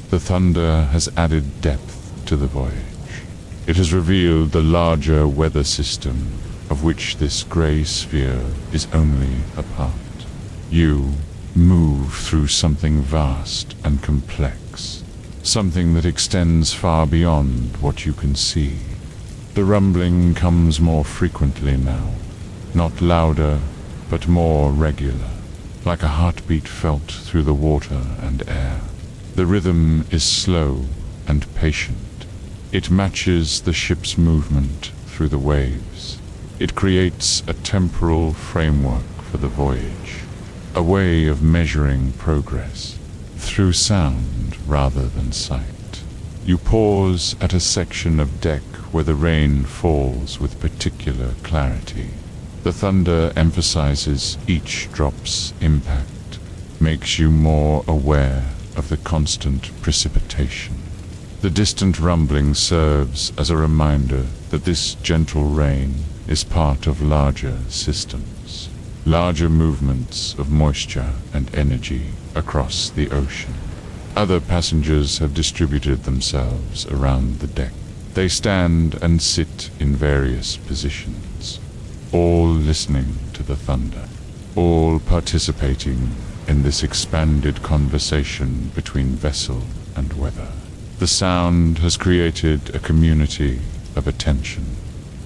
The thunder has added depth to the voyage. It has revealed the larger weather system of which this gray sphere is only a part. You move through something vast and complex, something that extends far beyond what you can see. The rumbling comes more frequently now, not louder, but more regular, like a heartbeat felt through the water and air. The rhythm is slow and patient. It matches the ship's movement through the waves. It creates a temporal framework for the voyage, a way of measuring progress through sound rather than sight. You pause at a section of deck where the rain falls with particular clarity. The thunder emphasizes each drop's impact, makes you more aware of the constant precipitation. The distant rumbling serves as a reminder that this gentle rain is part of larger systems, larger movements of moisture and energy across the ocean. Other passengers have distributed themselves around the deck. They stand and sit in various positions, all listening to the thunder, all participating in this expanded conversation between vessel and weather. The sound has created a community of attention,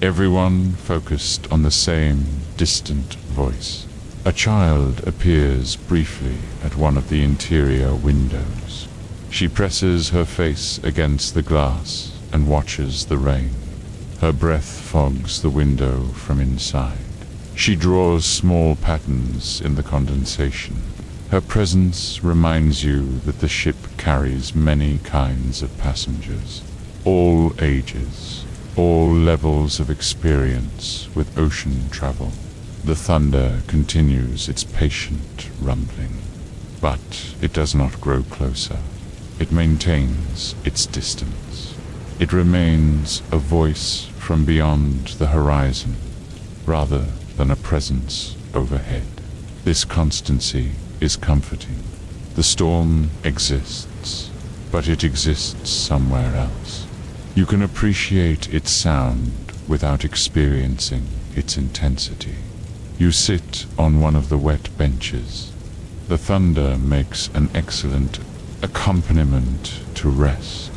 everyone focused on the same distant voice. A child appears briefly at one of the interior windows. She presses her face against the glass and watches the rain. Her breath fogs the window from inside. She draws small patterns in the condensation. Her presence reminds you that the ship carries many kinds of passengers, all ages, all levels of experience with ocean travel. The thunder continues its patient rumbling, but it does not grow closer. it maintains its distance. It remains a voice from beyond the horizon, rather than a presence overhead. This constancy is comforting. The storm exists, but it exists somewhere else. You can appreciate its sound without experiencing its intensity. You sit on one of the wet benches. The thunder makes an excellent accompaniment to rest.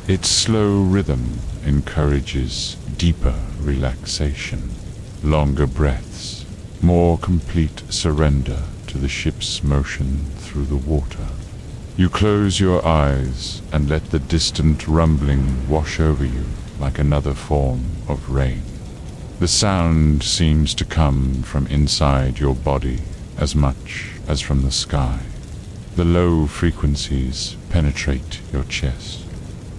Its slow rhythm encourages deeper relaxation, longer breaths, more complete surrender to the ship's motion through the water. You close your eyes and let the distant rumbling wash over you like another form of rain. The sound seems to come from inside your body as much as from the sky. The low frequencies penetrate your chest.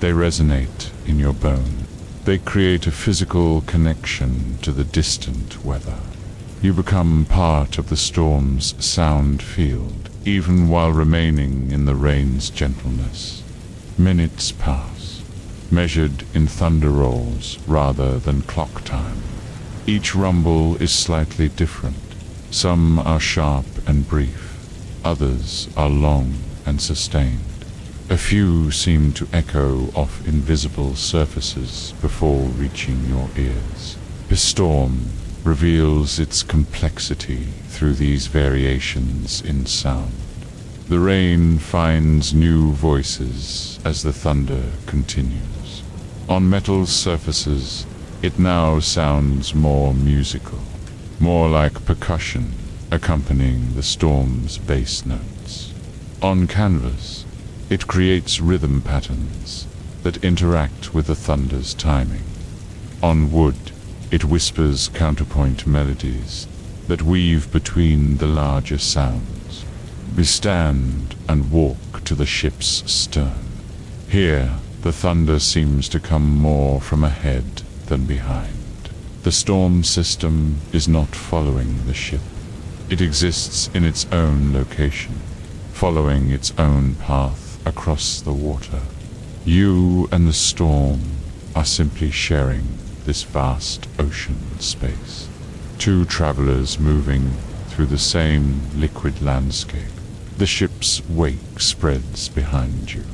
They resonate in your bone. They create a physical connection to the distant weather. You become part of the storm's sound field, even while remaining in the rain's gentleness. Minutes pass, measured in thunder rolls rather than clock time. Each rumble is slightly different. Some are sharp and brief, others are long and sustained. A few seem to echo off invisible surfaces before reaching your ears. The storm reveals its complexity through these variations in sound. The rain finds new voices as the thunder continues. On metal surfaces, it now sounds more musical, more like percussion accompanying the storm's bass notes. On canvas, it creates rhythm patterns that interact with the thunder's timing. On wood, it whispers counterpoint melodies that weave between the larger sounds. We stand and walk to the ship's stern. Here, the thunder seems to come more from ahead than behind. The storm system is not following the ship. It exists in its own location, following its own path across the water. You and the storm are simply sharing this vast ocean space. Two travelers moving through the same liquid landscape. The ship's wake spreads behind you.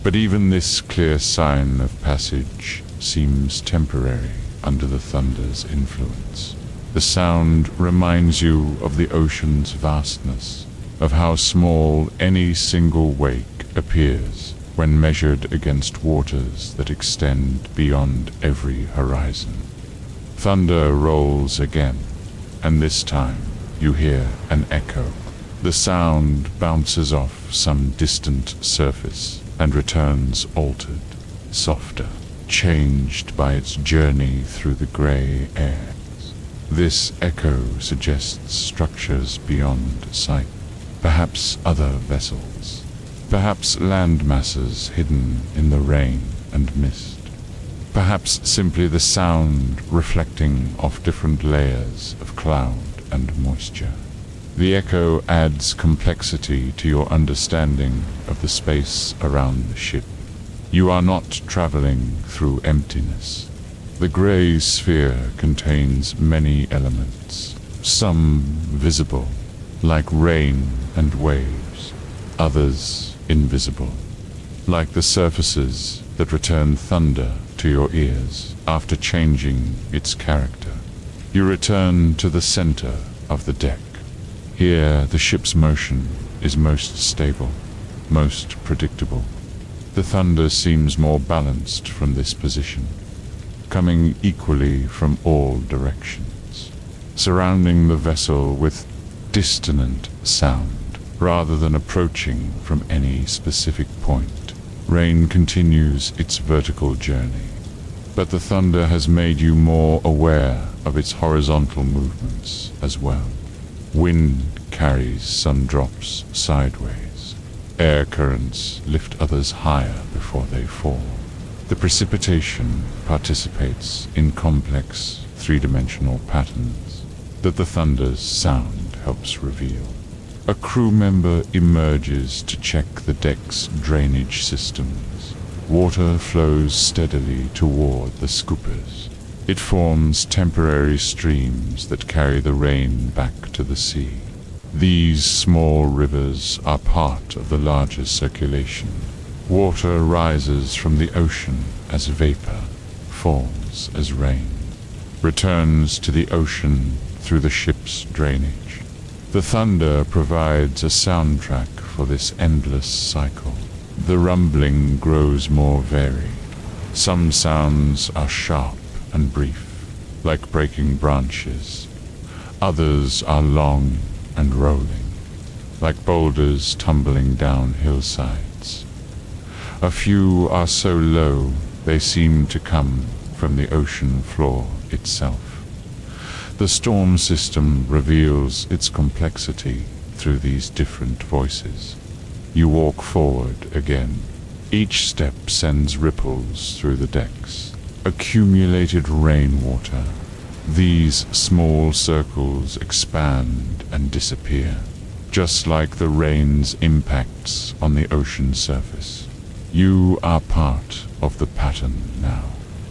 But even this clear sign of passage seems temporary under the thunder's influence. The sound reminds you of the ocean's vastness, of how small any single wake appears when measured against waters that extend beyond every horizon. Thunder rolls again, and this time you hear an echo. The sound bounces off some distant surface and returns altered, softer, changed by its journey through the gray air. This echo suggests structures beyond sight, perhaps other vessels, perhaps land masses hidden in the rain and mist, perhaps simply the sound reflecting off different layers of cloud and moisture. The echo adds complexity to your understanding of the space around the ship. You are not traveling through emptiness. The gray sphere contains many elements, some visible, like rain and waves, others invisible, like the surfaces that return thunder to your ears after changing its character. You return to the center of the deck. Here, the ship's motion is most stable, most predictable. The thunder seems more balanced from this position, coming equally from all directions, surrounding the vessel with dissonant sound, rather than approaching from any specific point. Rain continues its vertical journey, but the thunder has made you more aware of its horizontal movements as well. Wind carries some drops sideways. Air currents lift others higher before they fall. The precipitation participates in complex, three-dimensional patterns that the thunder's sound helps reveal. A crew member emerges to check the deck's drainage systems. Water flows steadily toward the scoopers. It forms temporary streams that carry the rain back to the sea. These small rivers are part of the larger circulation. Water rises from the ocean as vapor, falls as rain, returns to the ocean through the ship's drainage. The thunder provides a soundtrack for this endless cycle. The rumbling grows more varied. Some sounds are sharp and brief, like breaking branches. Others are long and rolling, like boulders tumbling down hillsides. A few are so low they seem to come from the ocean floor itself. The storm system reveals its complexity through these different voices. You walk forward again. Each step sends ripples through the decks. Accumulated rainwater. These small circles expand and disappear, just like the rain's impacts on the ocean surface. You are part of the pattern now,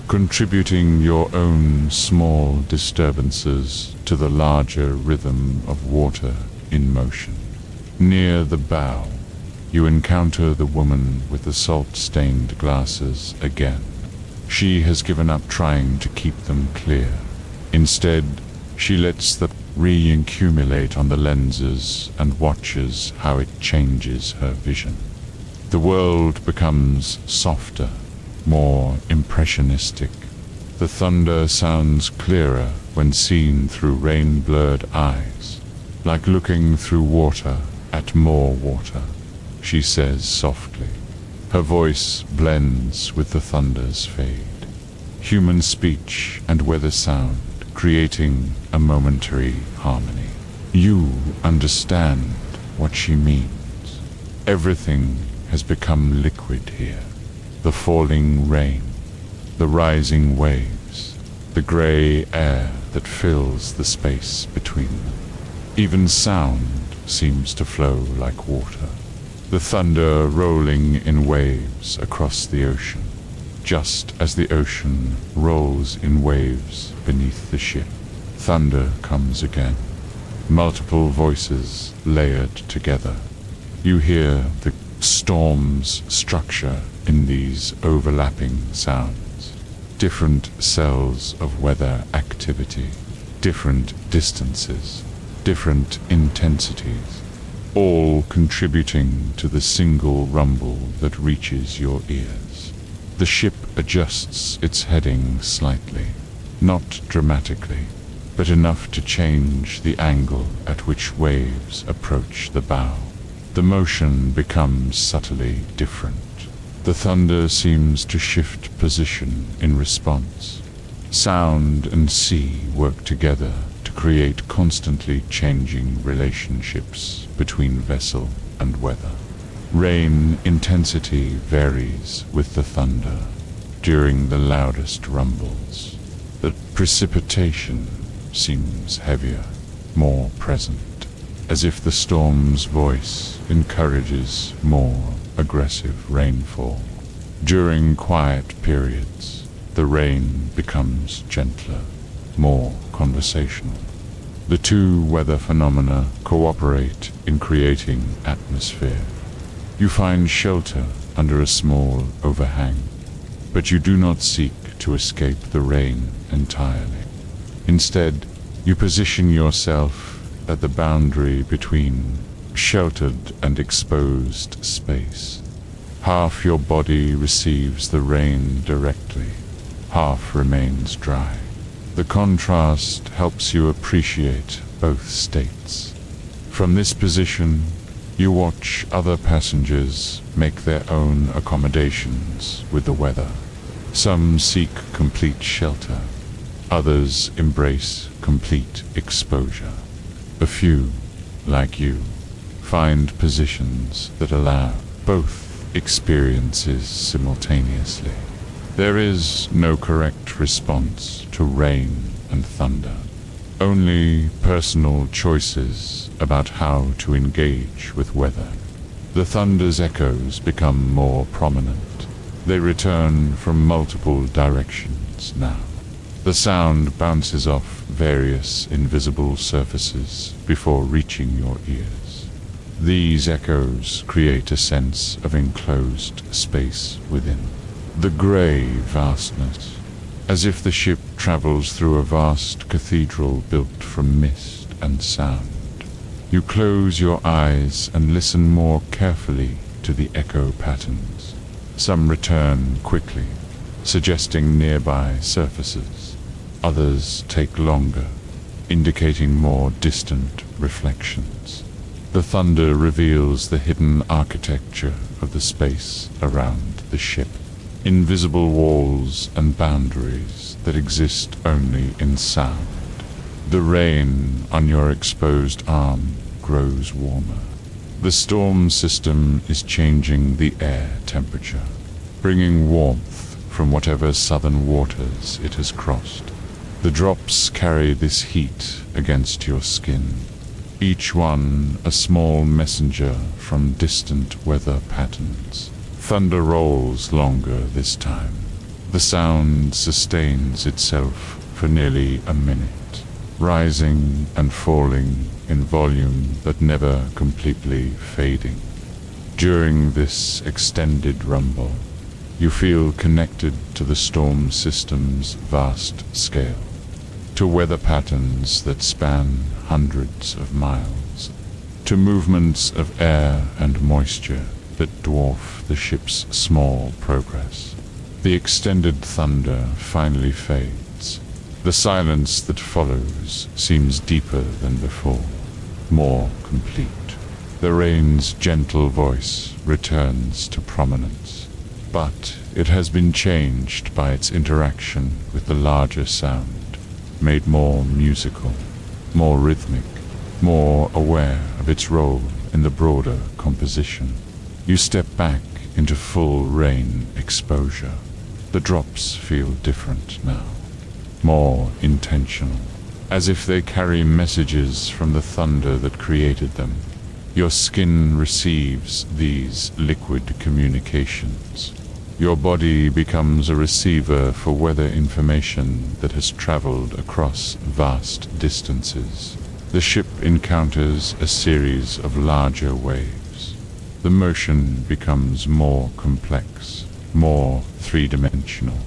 contributing your own small disturbances to the larger rhythm of water in motion. Near the bow, you encounter the woman with the salt-stained glasses again. She has given up trying to keep them clear. Instead, she lets them re-accumulate on the lenses and watches how it changes her vision. The world becomes softer, more impressionistic. The thunder sounds clearer when seen through rain-blurred eyes, like looking through water at more water, she says softly. Her voice blends with the thunder's fade. Human speech and weather sound, creating a momentary harmony. You understand what she means. Everything has become liquid here. The falling rain, the rising waves, the gray air that fills the space between them. Even sound seems to flow like water. The thunder rolling in waves across the ocean, just as the ocean rolls in waves beneath the ship. Thunder comes again. Multiple voices layered together. You hear the storm's structure in these overlapping sounds. Different cells of weather activity, different distances, different intensities, all contributing to the single rumble that reaches your ears. The ship adjusts its heading slightly, not dramatically, but enough to change the angle at which waves approach the bow. The motion becomes subtly different. The thunder seems to shift position in response. Sound and sea work together to create constantly changing relationships between vessel and weather. Rain intensity varies with the thunder. During the loudest rumbles, the precipitation seems heavier, more present, as if the storm's voice encourages more aggressive rainfall. During quiet periods, the rain becomes gentler, more conversational. The two weather phenomena cooperate in creating atmosphere. You find shelter under a small overhang, but you do not seek to escape the rain entirely. Instead, you position yourself at the boundary between sheltered and exposed space. Half your body receives the rain directly, half remains dry. The contrast helps you appreciate both states. From this position, you watch other passengers make their own accommodations with the weather. Some seek complete shelter, others embrace complete exposure. A few, like you, find positions that allow both experiences simultaneously. There is no correct response to rain and thunder, only personal choices about how to engage with weather. The thunder's echoes become more prominent. They return from multiple directions now. The sound bounces off various invisible surfaces before reaching your ears. These echoes create a sense of enclosed space within. The grey vastness, as if the ship travels through a vast cathedral built from mist and sound. You close your eyes and listen more carefully to the echo patterns. Some return quickly, suggesting nearby surfaces. Others take longer, indicating more distant reflections. The thunder reveals the hidden architecture of the space around the ship. Invisible walls and boundaries that exist only in sound. The rain on your exposed arm grows warmer. The storm system is changing the air temperature, bringing warmth from whatever southern waters it has crossed. The drops carry this heat against your skin, each one a small messenger from distant weather patterns. Thunder rolls longer this time. The sound sustains itself for nearly a minute, rising and falling in volume but never completely fading. During this extended rumble, you feel connected to the storm system's vast scale, to weather patterns that span hundreds of miles, to movements of air and moisture that dwarf the ship's small progress. The extended thunder finally fades. The silence that follows seems deeper than before, more complete. The rain's gentle voice returns to prominence, but it has been changed by its interaction with the larger sound, made more musical, more rhythmic, more aware of its role in the broader composition. You step back into full rain exposure. The drops feel different now, more intentional, as if they carry messages from the thunder that created them. Your skin receives these liquid communications. Your body becomes a receiver for weather information that has traveled across vast distances. The ship encounters a series of larger waves. The motion becomes more complex, more three-dimensional.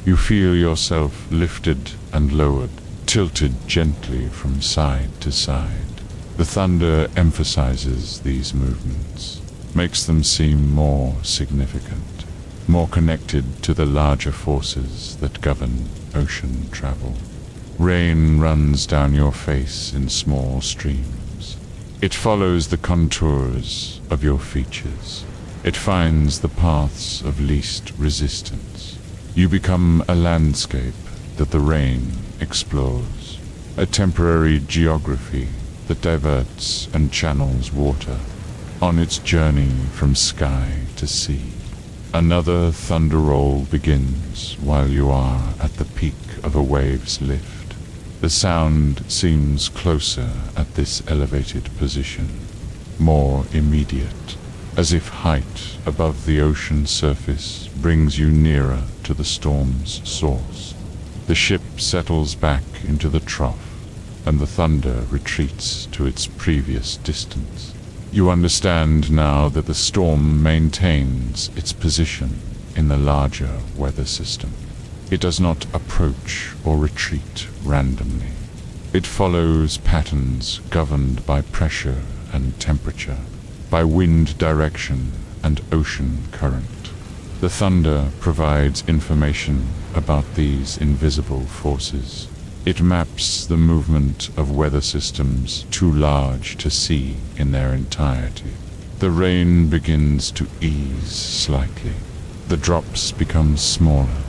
You feel yourself lifted and lowered, tilted gently from side to side. The thunder emphasizes these movements, makes them seem more significant, more connected to the larger forces that govern ocean travel. Rain runs down your face in small streams. It follows the contours of your features. It finds the paths of least resistance. You become a landscape that the rain explores, a temporary geography that diverts and channels water on its journey from sky to sea. Another thunder roll begins while you are at the peak of a wave's lift. The sound seems closer at this elevated position, more immediate, as if height above the ocean surface brings you nearer to the storm's source. The ship settles back into the trough, and the thunder retreats to its previous distance. You understand now that the storm maintains its position in the larger weather system. It does not approach or retreat randomly. It follows patterns governed by pressure and temperature, by wind direction and ocean current. The thunder provides information about these invisible forces. It maps the movement of weather systems too large to see in their entirety. The rain begins to ease slightly. The drops become smaller,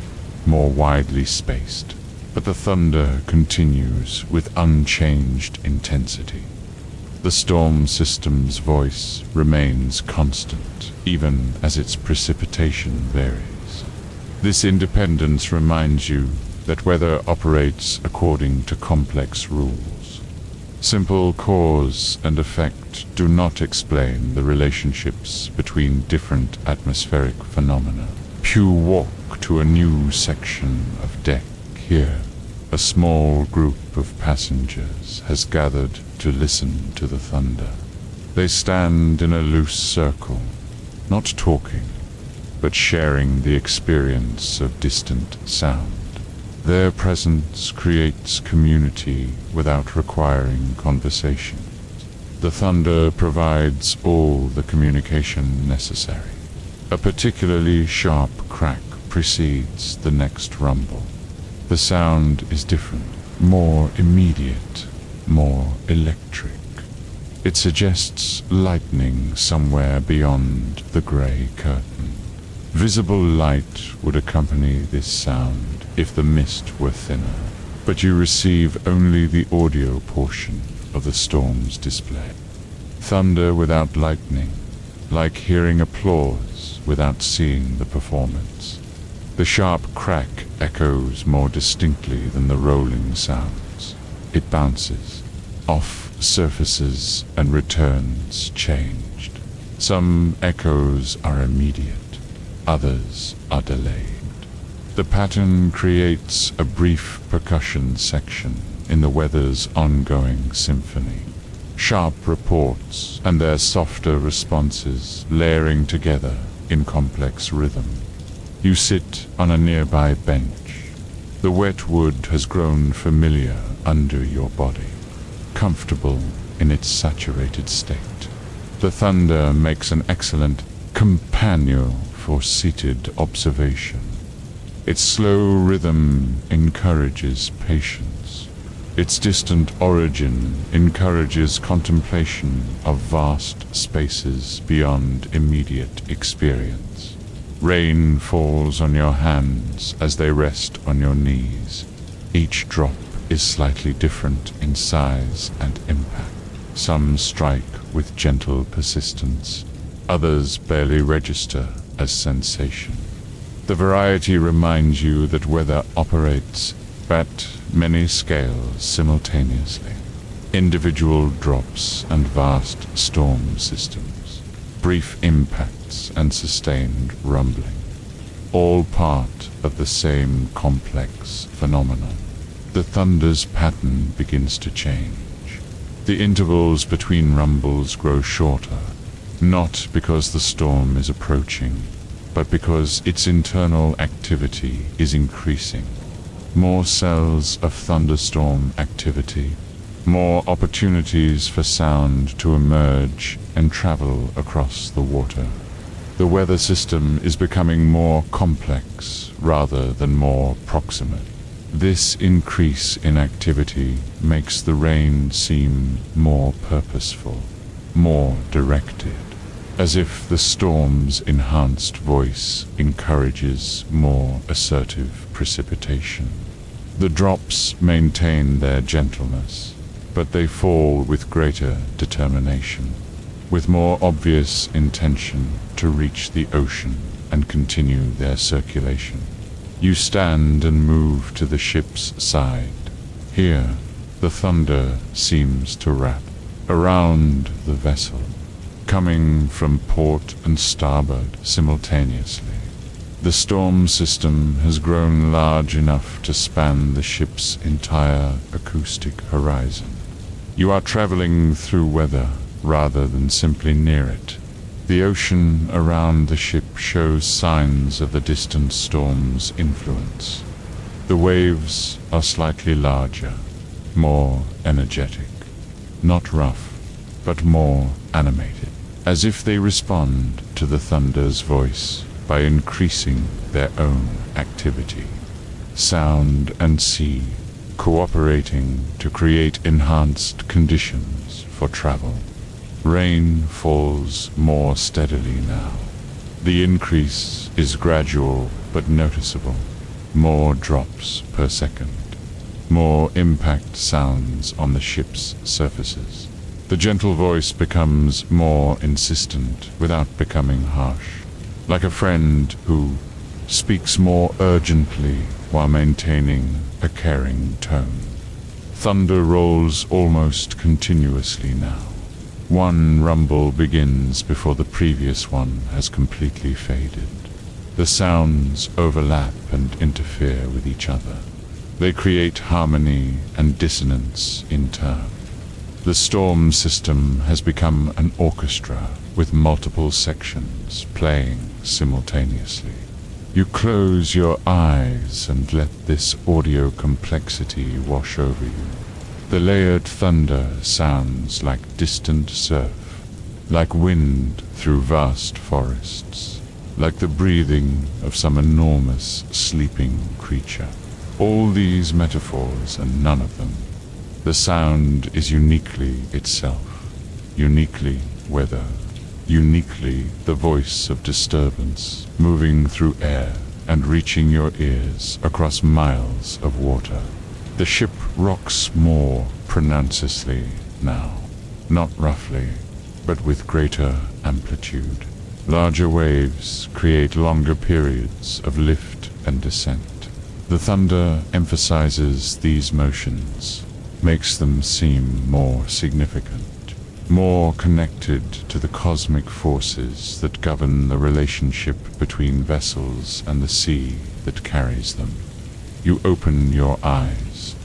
more widely spaced, but the thunder continues with unchanged intensity. The storm system's voice remains constant, even as its precipitation varies. This independence reminds you that weather operates according to complex rules. Simple cause and effect do not explain the relationships between different atmospheric phenomena. You walk to a new section of deck here. A small group of passengers has gathered to listen to the thunder. They stand in a loose circle, not talking, but sharing the experience of distant sound. Their presence creates community without requiring conversation. The thunder provides all the communication necessary. A particularly sharp crack precedes the next rumble. The sound is different, more immediate, more electric. It suggests lightning somewhere beyond the gray curtain. Visible light would accompany this sound if the mist were thinner, but you receive only the audio portion of the storm's display. Thunder without lightning, like hearing applause without seeing the performance. The sharp crack echoes more distinctly than the rolling sounds. It bounces off surfaces and returns changed. Some echoes are immediate, others are delayed. The pattern creates a brief percussion section in the weather's ongoing symphony. Sharp reports and their softer responses layering together in complex rhythm. You sit on a nearby bench. The wet wood has grown familiar under your body, comfortable in its saturated state. The thunder makes an excellent companion for seated observation. Its slow rhythm encourages patience. Its distant origin encourages contemplation of vast spaces beyond immediate experience. Rain falls on your hands as they rest on your knees. Each drop is slightly different in size and impact. Some strike with gentle persistence, others barely register as sensation. The variety reminds you that weather operates at many scales simultaneously. Individual drops and vast storm systems, brief impacts and sustained rumbling, all part of the same complex phenomenon. The thunder's pattern begins to change. The intervals between rumbles grow shorter, not because the storm is approaching, but because its internal activity is increasing. More cells of thunderstorm activity, more opportunities for sound to emerge and travel across the water. The weather system is becoming more complex rather than more proximate. This increase in activity makes the rain seem more purposeful, more directed, as if the storm's enhanced voice encourages more assertive precipitation. The drops maintain their gentleness, but they fall with greater determination, with more obvious intention to reach the ocean and continue their circulation. You stand and move to the ship's side. Here, the thunder seems to wrap around the vessel, coming from port and starboard simultaneously. The storm system has grown large enough to span the ship's entire acoustic horizon. You are traveling through weather rather than simply near it. The ocean around the ship shows signs of the distant storm's influence. The waves are slightly larger, more energetic, not rough, but more animated, as if they respond to the thunder's voice by increasing their own activity. Sound and sea cooperating to create enhanced conditions for travel. Rain falls more steadily now. The increase is gradual but noticeable. More drops per second. More impact sounds on the ship's surfaces. The gentle voice becomes more insistent without becoming harsh, like a friend who speaks more urgently while maintaining a caring tone. thunder rolls almost continuously now. One rumble begins before the previous one has completely faded. The sounds overlap and interfere with each other. They create harmony and dissonance in turn. The storm system has become an orchestra with multiple sections playing simultaneously. You close your eyes and let this audio complexity wash over you. The layered thunder sounds like distant surf, like wind through vast forests, like the breathing of some enormous sleeping creature. All these metaphors and none of them. The sound is uniquely itself, uniquely weather, uniquely the voice of disturbance, moving through air and reaching your ears across miles of water. The ship rocks more pronouncedly now, not roughly, but with greater amplitude. Larger waves create longer periods of lift and descent. The thunder emphasizes these motions, makes them seem more significant, more connected to the cosmic forces that govern the relationship between vessels and the sea that carries them. You open your eyes.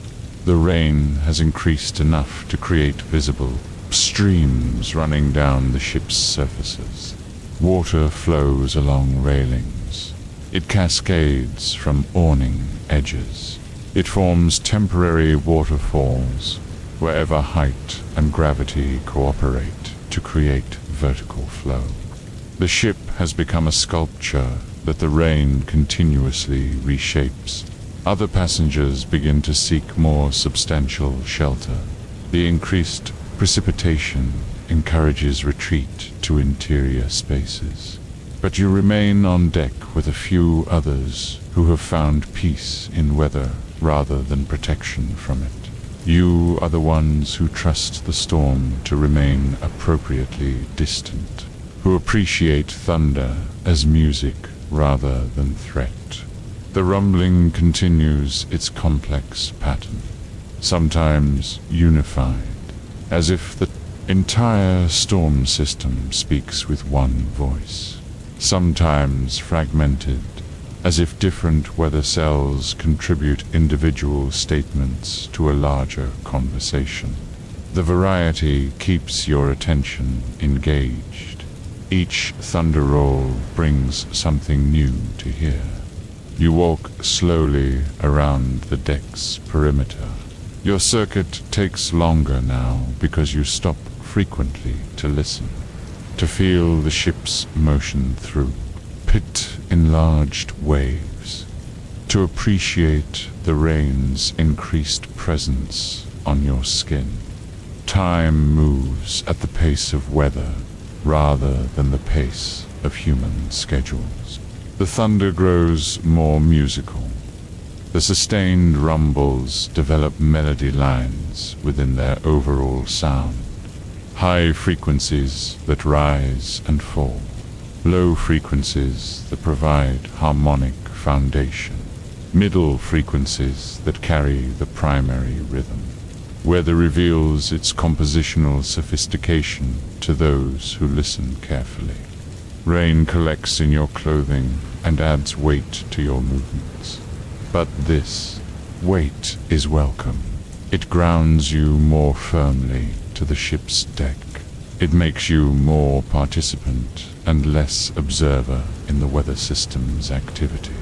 The rain has increased enough to create visible streams running down the ship's surfaces. Water flows along railings. It cascades from awning edges. It forms temporary waterfalls wherever height and gravity cooperate to create vertical flow. The ship has become a sculpture that the rain continuously reshapes. Other passengers begin to seek more substantial shelter. The increased precipitation encourages retreat to interior spaces. But you remain on deck with a few others who have found peace in weather rather than protection from it. You are the ones who trust the storm to remain appropriately distant, who appreciate thunder as music rather than threat. The rumbling continues its complex pattern, sometimes unified, as if the entire storm system speaks with one voice, sometimes fragmented, as if different weather cells contribute individual statements to a larger conversation. The variety keeps your attention engaged. Each thunder roll brings something new to hear. You walk slowly around the deck's perimeter. Your circuit takes longer now because you stop frequently to listen, to feel the ship's motion through pit-enlarged waves, to appreciate the rain's increased presence on your skin. Time moves at the pace of weather rather than the pace of human schedules. The thunder grows more musical. The sustained rumbles develop melody lines within their overall sound. High frequencies that rise and fall. Low frequencies that provide harmonic foundation. Middle frequencies that carry the primary rhythm. Weather reveals its compositional sophistication to those who listen carefully. Rain collects in your clothing and adds weight to your movements. But this weight is welcome. It grounds you more firmly to the ship's deck. It makes you more participant and less observer in the weather system's activity.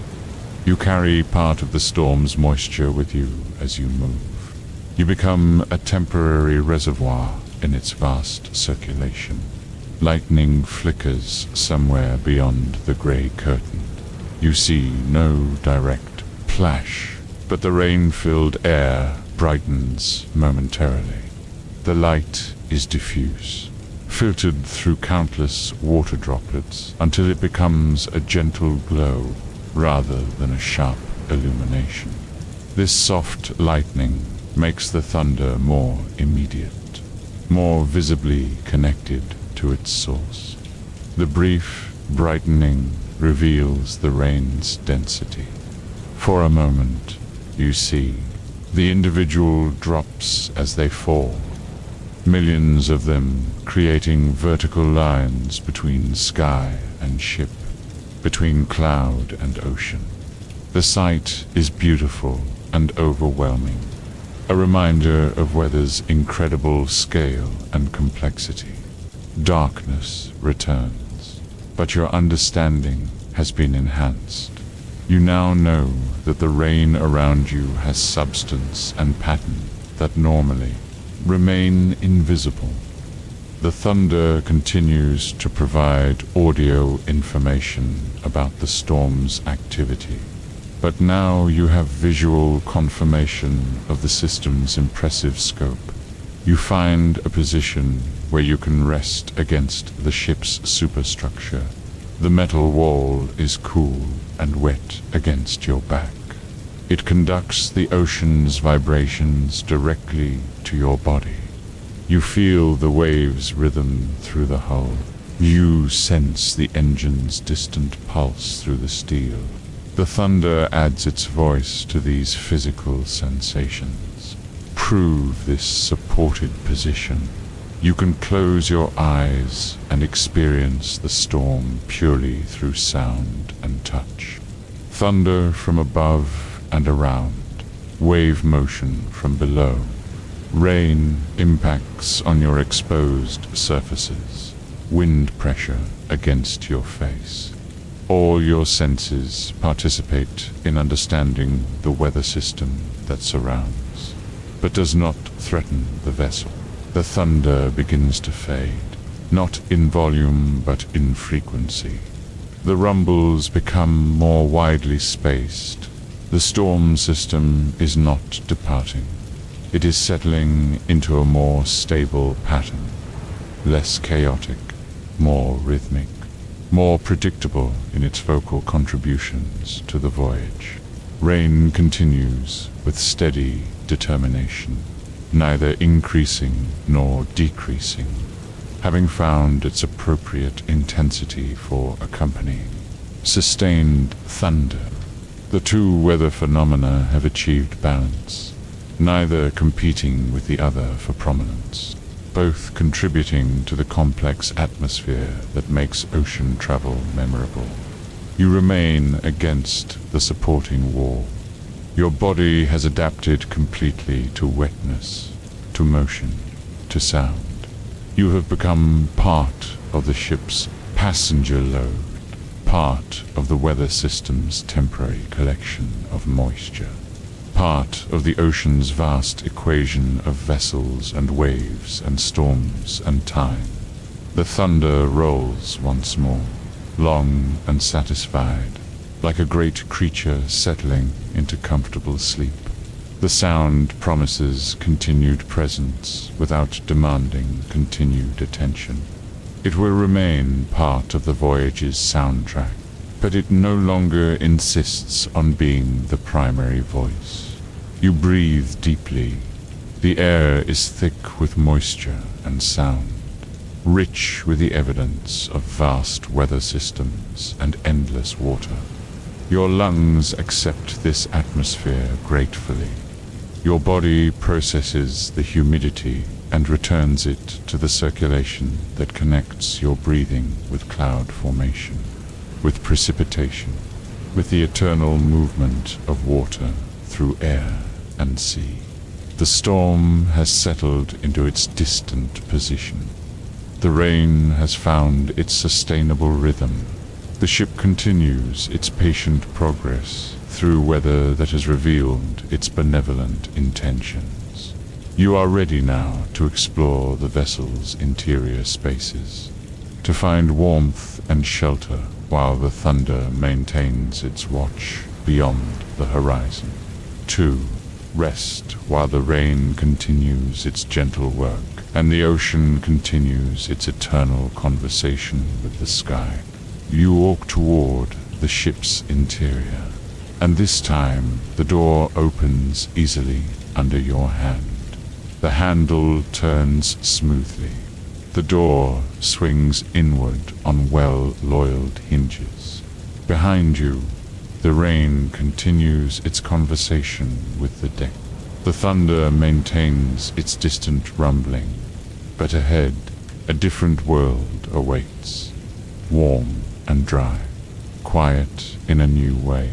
You carry part of the storm's moisture with you as you move. You become a temporary reservoir in its vast circulation. Lightning flickers somewhere beyond the gray curtain. You see no direct flash, but the rain-filled air brightens momentarily. The light is diffuse, filtered through countless water droplets until it becomes a gentle glow rather than a sharp illumination. This soft lightning makes the thunder more immediate, more visibly connected to its source. The brief brightening reveals the rain's density. For a moment, you see the individual drops as they fall, millions of them creating vertical lines between sky and ship, between cloud and ocean. The sight is beautiful and overwhelming, a reminder of weather's incredible scale and complexity. Darkness returns, but your understanding has been enhanced. You now know that the rain around you has substance and pattern that normally remain invisible. The thunder continues to provide audio information about the storm's activity, but now you have visual confirmation of the system's impressive scope. You find a position where you can rest against the ship's superstructure. The metal wall is cool and wet against your back. It conducts the ocean's vibrations directly to your body. You feel the waves' rhythm through the hull. You sense the engine's distant pulse through the steel. The thunder adds its voice to these physical sensations. Prove this supported position. You can close your eyes and experience the storm purely through sound and touch. Thunder from above and around, wave motion from below. Rain impacts on your exposed surfaces, wind pressure against your face. All your senses participate in understanding the weather system that surrounds, but does not threaten the vessel. The thunder begins to fade, not in volume but in frequency. The rumbles become more widely spaced. The storm system is not departing. It is settling into a more stable pattern, less chaotic, more rhythmic, more predictable in its vocal contributions to the voyage. Rain continues with steady determination, neither increasing nor decreasing, having found its appropriate intensity for accompanying sustained thunder. The two weather phenomena have achieved balance, neither competing with the other for prominence, both contributing to the complex atmosphere that makes ocean travel memorable. You remain against the supporting wall. Your body has adapted completely to wetness, to motion, to sound. You have become part of the ship's passenger load, part of the weather system's temporary collection of moisture, part of the ocean's vast equation of vessels and waves and storms and time. The thunder rolls once more, long and satisfied, like a great creature settling into comfortable sleep. The sound promises continued presence without demanding continued attention. It will remain part of the voyage's soundtrack, but it no longer insists on being the primary voice. You breathe deeply. The air is thick with moisture and sound, rich with the evidence of vast weather systems and endless water. Your lungs accept this atmosphere gratefully. Your body processes the humidity and returns it to the circulation that connects your breathing with cloud formation, with precipitation, with the eternal movement of water through air and sea. The storm has settled into its distant position. The rain has found its sustainable rhythm. The ship continues its patient progress through weather that has revealed its benevolent intentions. You are ready now to explore the vessel's interior spaces, to find warmth and shelter while the thunder maintains its watch beyond the horizon. 2. Rest while the rain continues its gentle work and the ocean continues its eternal conversation with the sky. You walk toward the ship's interior, and this time the door opens easily under your hand. The handle turns smoothly. The door swings inward on well-oiled hinges. Behind you, the rain continues its conversation with the deck. The thunder maintains its distant rumbling, but ahead, a different world awaits, warm and dry, quiet in a new way.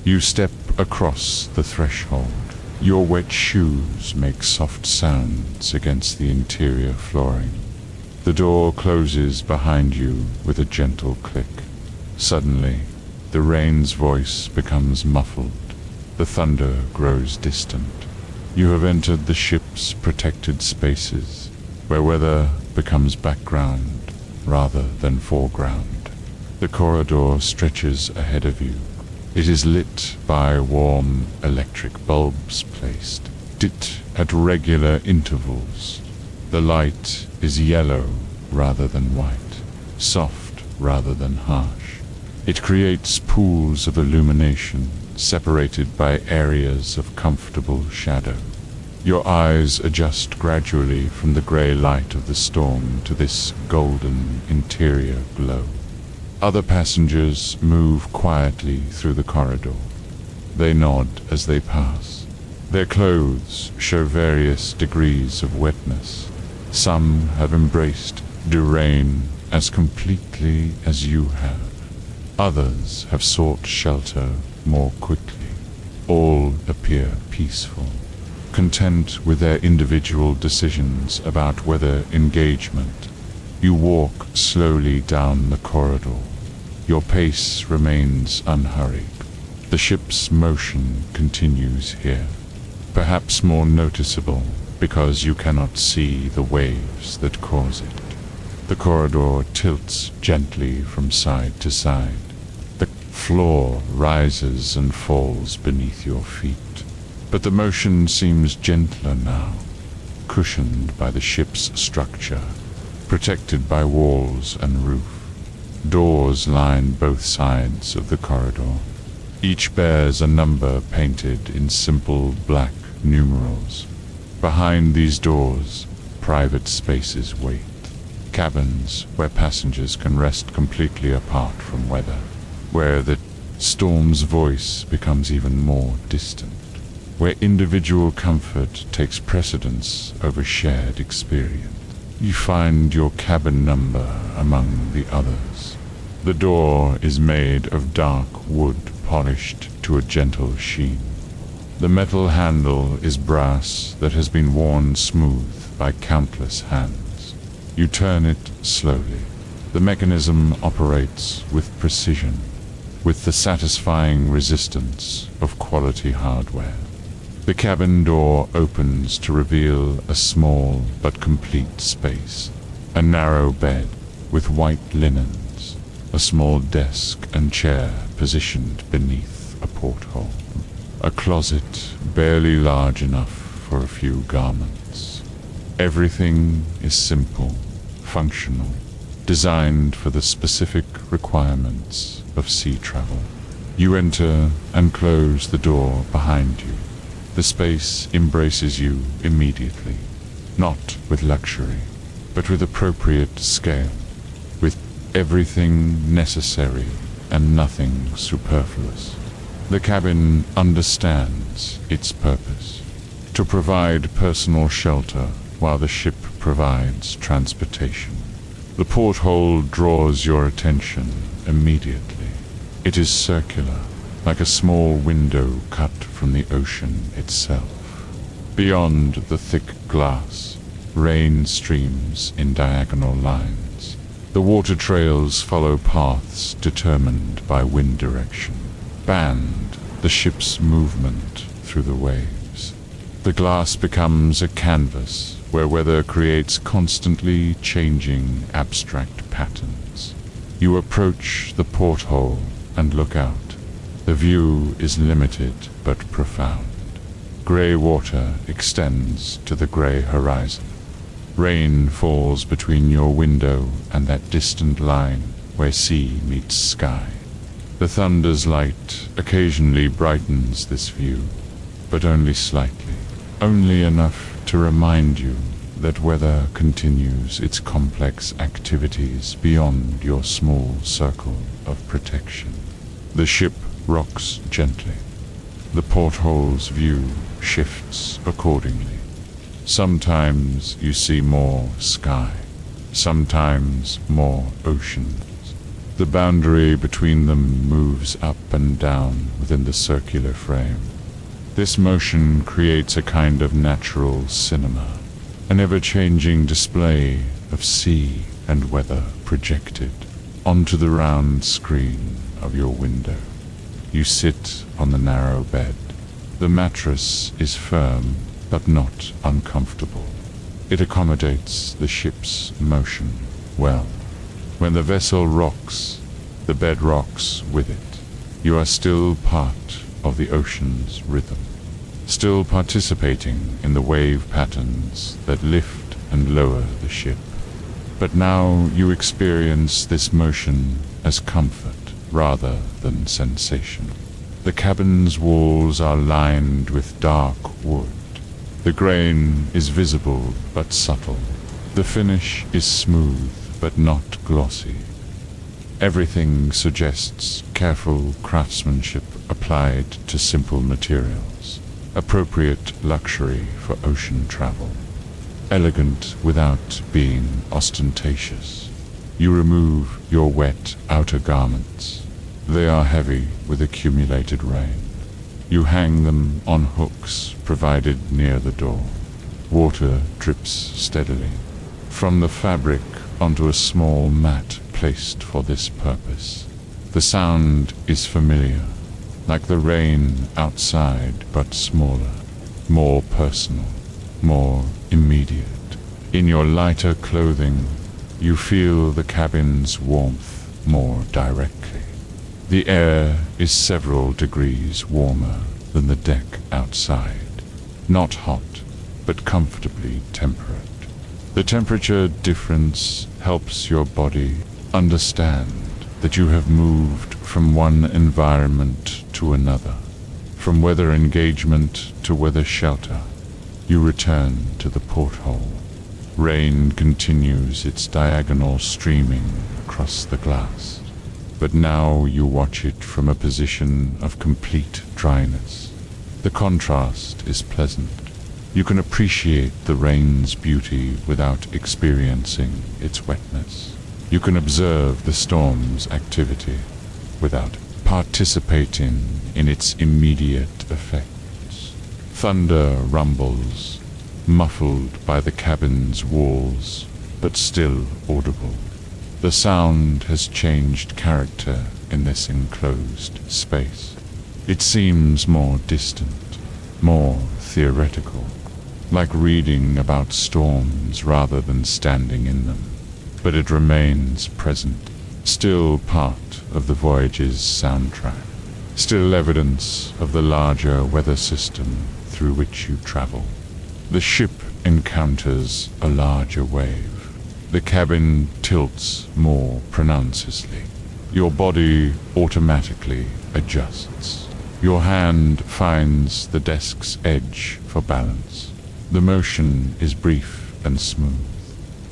You step across the threshold. Your wet shoes make soft sounds against the interior flooring. The door closes behind you with a gentle click. Suddenly, the rain's voice becomes muffled. The thunder grows distant. You have entered the ship's protected spaces, where weather becomes background rather than foreground. The corridor stretches ahead of you. It is lit by warm electric bulbs placed at regular intervals. The light is yellow rather than white, soft rather than harsh. It creates pools of illumination separated by areas of comfortable shadow. Your eyes adjust gradually from the grey light of the storm to this golden interior glow. Other passengers move quietly through the corridor. They nod as they pass. Their clothes show various degrees of wetness. Some have embraced the rain as completely as you have. Others have sought shelter more quickly. All appear peaceful, content with their individual decisions about weather engagement. You walk slowly down the corridor. Your pace remains unhurried. The ship's motion continues here, perhaps more noticeable because you cannot see the waves that cause it. The corridor tilts gently from side to side. The floor rises and falls beneath your feet, but the motion seems gentler now, cushioned by the ship's structure, protected by walls and roof. Doors line both sides of the corridor. Each bears a number painted in simple black numerals. Behind these doors, private spaces wait. Cabins where passengers can rest completely apart from weather, where the storm's voice becomes even more distant, where individual comfort takes precedence over shared experience. You find your cabin number among the others. The door is made of dark wood polished to a gentle sheen. The metal handle is brass that has been worn smooth by countless hands. You turn it slowly. The mechanism operates with precision, with the satisfying resistance of quality hardware. The cabin door opens to reveal a small but complete space. A narrow bed with white linens, a small desk and chair positioned beneath a porthole. A closet barely large enough for a few garments. Everything is simple, functional, designed for the specific requirements of sea travel. You enter and close the door behind you. The space embraces you immediately, not with luxury, but with appropriate scale, with everything necessary and nothing superfluous. The cabin understands its purpose, to provide personal shelter while the ship provides transportation. The porthole draws your attention immediately. It is circular, like a small window cut from the ocean itself. Beyond the thick glass, rain streams in diagonal lines. The water trails follow paths determined by wind direction, band the ship's movement through the waves. The glass becomes a canvas where weather creates constantly changing abstract patterns. You approach the porthole and look out. The view is limited but profound. Grey water extends to the grey horizon. Rain falls between your window and that distant line where sea meets sky. The thunder's light occasionally brightens this view, but only slightly, only enough to remind you that weather continues its complex activities beyond your small circle of protection. The ship rocks gently. the porthole's view shifts accordingly. Sometimes you see more sky, sometimes more oceans. The boundary between them moves up and down within the circular frame. This motion creates a kind of natural cinema, an ever-changing display of sea and weather projected onto the round screen of your window. You sit on the narrow bed. The mattress is firm but not uncomfortable. It accommodates the ship's motion well. When the vessel rocks, the bed rocks with it. You are still part of the ocean's rhythm, still participating in the wave patterns that lift and lower the ship. But now you experience this motion as comfort rather than sensation. The cabin's walls are lined with dark wood. The grain is visible but subtle. The finish is smooth but not glossy. Everything suggests careful craftsmanship applied to simple materials, appropriate luxury for ocean travel, elegant without being ostentatious. You remove your wet outer garments. They are heavy with accumulated rain. You hang them on hooks provided near the door. Water drips steadily from the fabric onto a small mat placed for this purpose. The sound is familiar, like the rain outside, but smaller, more personal, more immediate. In your lighter clothing, you feel the cabin's warmth more directly. The air is several degrees warmer than the deck outside, not hot, but comfortably temperate. The temperature difference helps your body understand that you have moved from one environment to another, from weather engagement to weather shelter. You return to the porthole. Rain continues its diagonal streaming across the glass, but now you watch it from a position of complete dryness. The contrast is pleasant. You can appreciate the rain's beauty without experiencing its wetness. You can observe the storm's activity without participating in its immediate effects. Thunder rumbles, muffled by the cabin's walls, but still audible. The sound has changed character in this enclosed space. It seems more distant, more theoretical, like reading about storms rather than standing in them. But it remains present, still part of the voyage's soundtrack, still evidence of the larger weather system through which you travel. The ship encounters a larger wave. The cabin tilts more pronouncedly. Your body automatically adjusts. Your hand finds the desk's edge for balance. The motion is brief and smooth,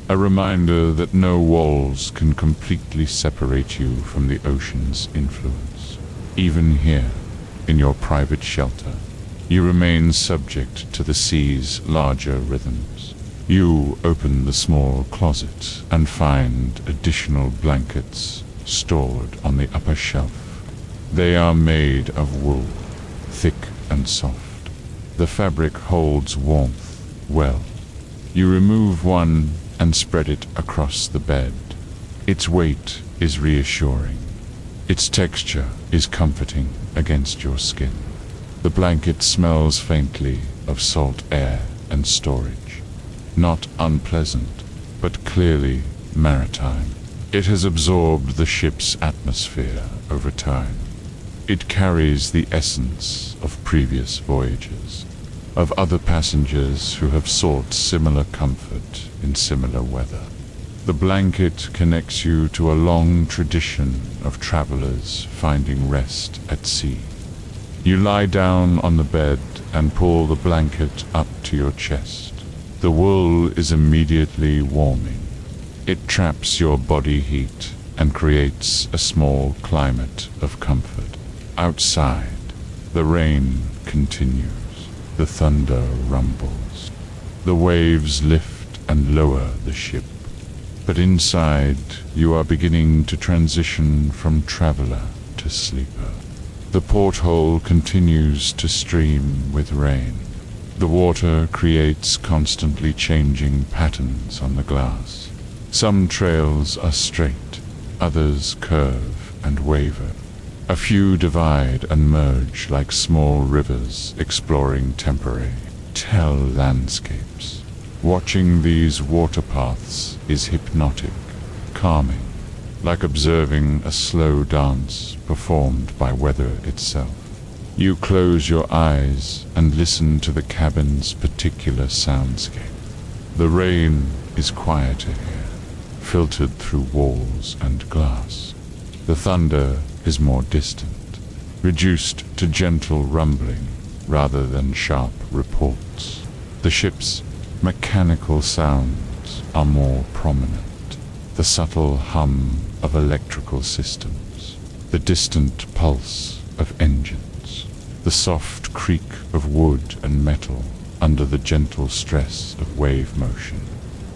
a reminder that no walls can completely separate you from the ocean's influence. Even here, in your private shelter, you remain subject to the sea's larger rhythms. You open the small closet and find additional blankets stored on the upper shelf. They are made of wool, thick and soft. The fabric holds warmth well. You remove one and spread it across the bed. Its weight is reassuring. Its texture is comforting against your skin. The blanket smells faintly of salt air and storage. Not unpleasant, but clearly maritime. It has absorbed the ship's atmosphere over time. It carries the essence of previous voyages, of other passengers who have sought similar comfort in similar weather. The blanket connects you to a long tradition of travelers finding rest at sea. You lie down on the bed and pull the blanket up to your chest. The wool is immediately warming. It traps your body heat and creates a small climate of comfort. Outside, The rain continues. The thunder rumbles. The waves lift and lower the ship. But inside, you are beginning to transition from traveler to sleeper. The porthole continues to stream with rain. The water creates constantly changing patterns on the glass. Some trails are straight, others curve and waver. A few divide and merge like small rivers exploring temporary tell landscapes. Watching these water paths is hypnotic, calming, like observing a slow dance performed by weather itself. You close your eyes and listen to the cabin's particular soundscape. The rain is quieter here, filtered through walls and glass. The thunder is more distant, reduced to gentle rumbling rather than sharp reports. The ship's mechanical sounds are more prominent. The subtle hum of electrical systems, the distant pulse of engines, the soft creak of wood and metal under the gentle stress of wave motion.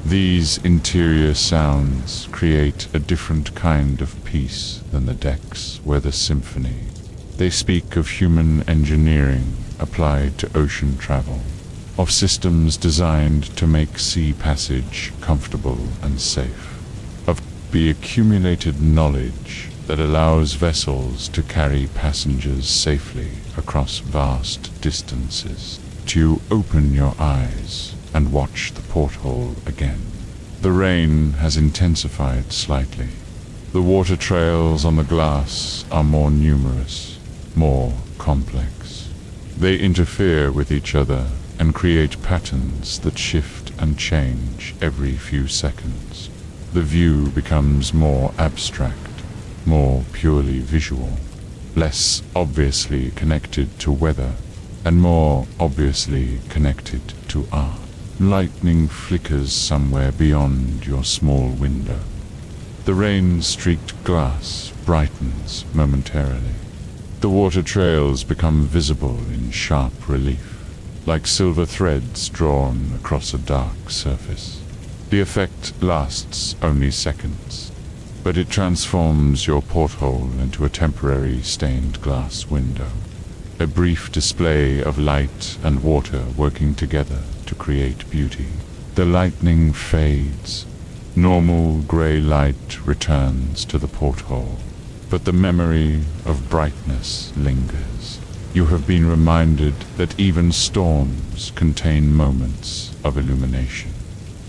These interior sounds create a different kind of peace than the decks where the symphony. They speak of human engineering applied to ocean travel, of systems designed to make sea passage comfortable and safe, of the accumulated knowledge that allows vessels to carry passengers safely across vast distances. You open your eyes and watch the porthole again. The rain has intensified slightly. The water trails on the glass are more numerous, more complex. They interfere with each other and create patterns that shift and change every few seconds. The view becomes more abstract, more purely visual, less obviously connected to weather, and more obviously connected to art. Lightning flickers somewhere beyond your small window. The rain-streaked glass brightens momentarily. The water trails become visible in sharp relief, like silver threads drawn across a dark surface. The effect lasts only seconds, but it transforms your porthole into a temporary stained glass window. A brief display of light and water working together to create beauty. The lightning fades. Normal gray light returns to the porthole, but the memory of brightness lingers. You have been reminded that even storms contain moments of illumination.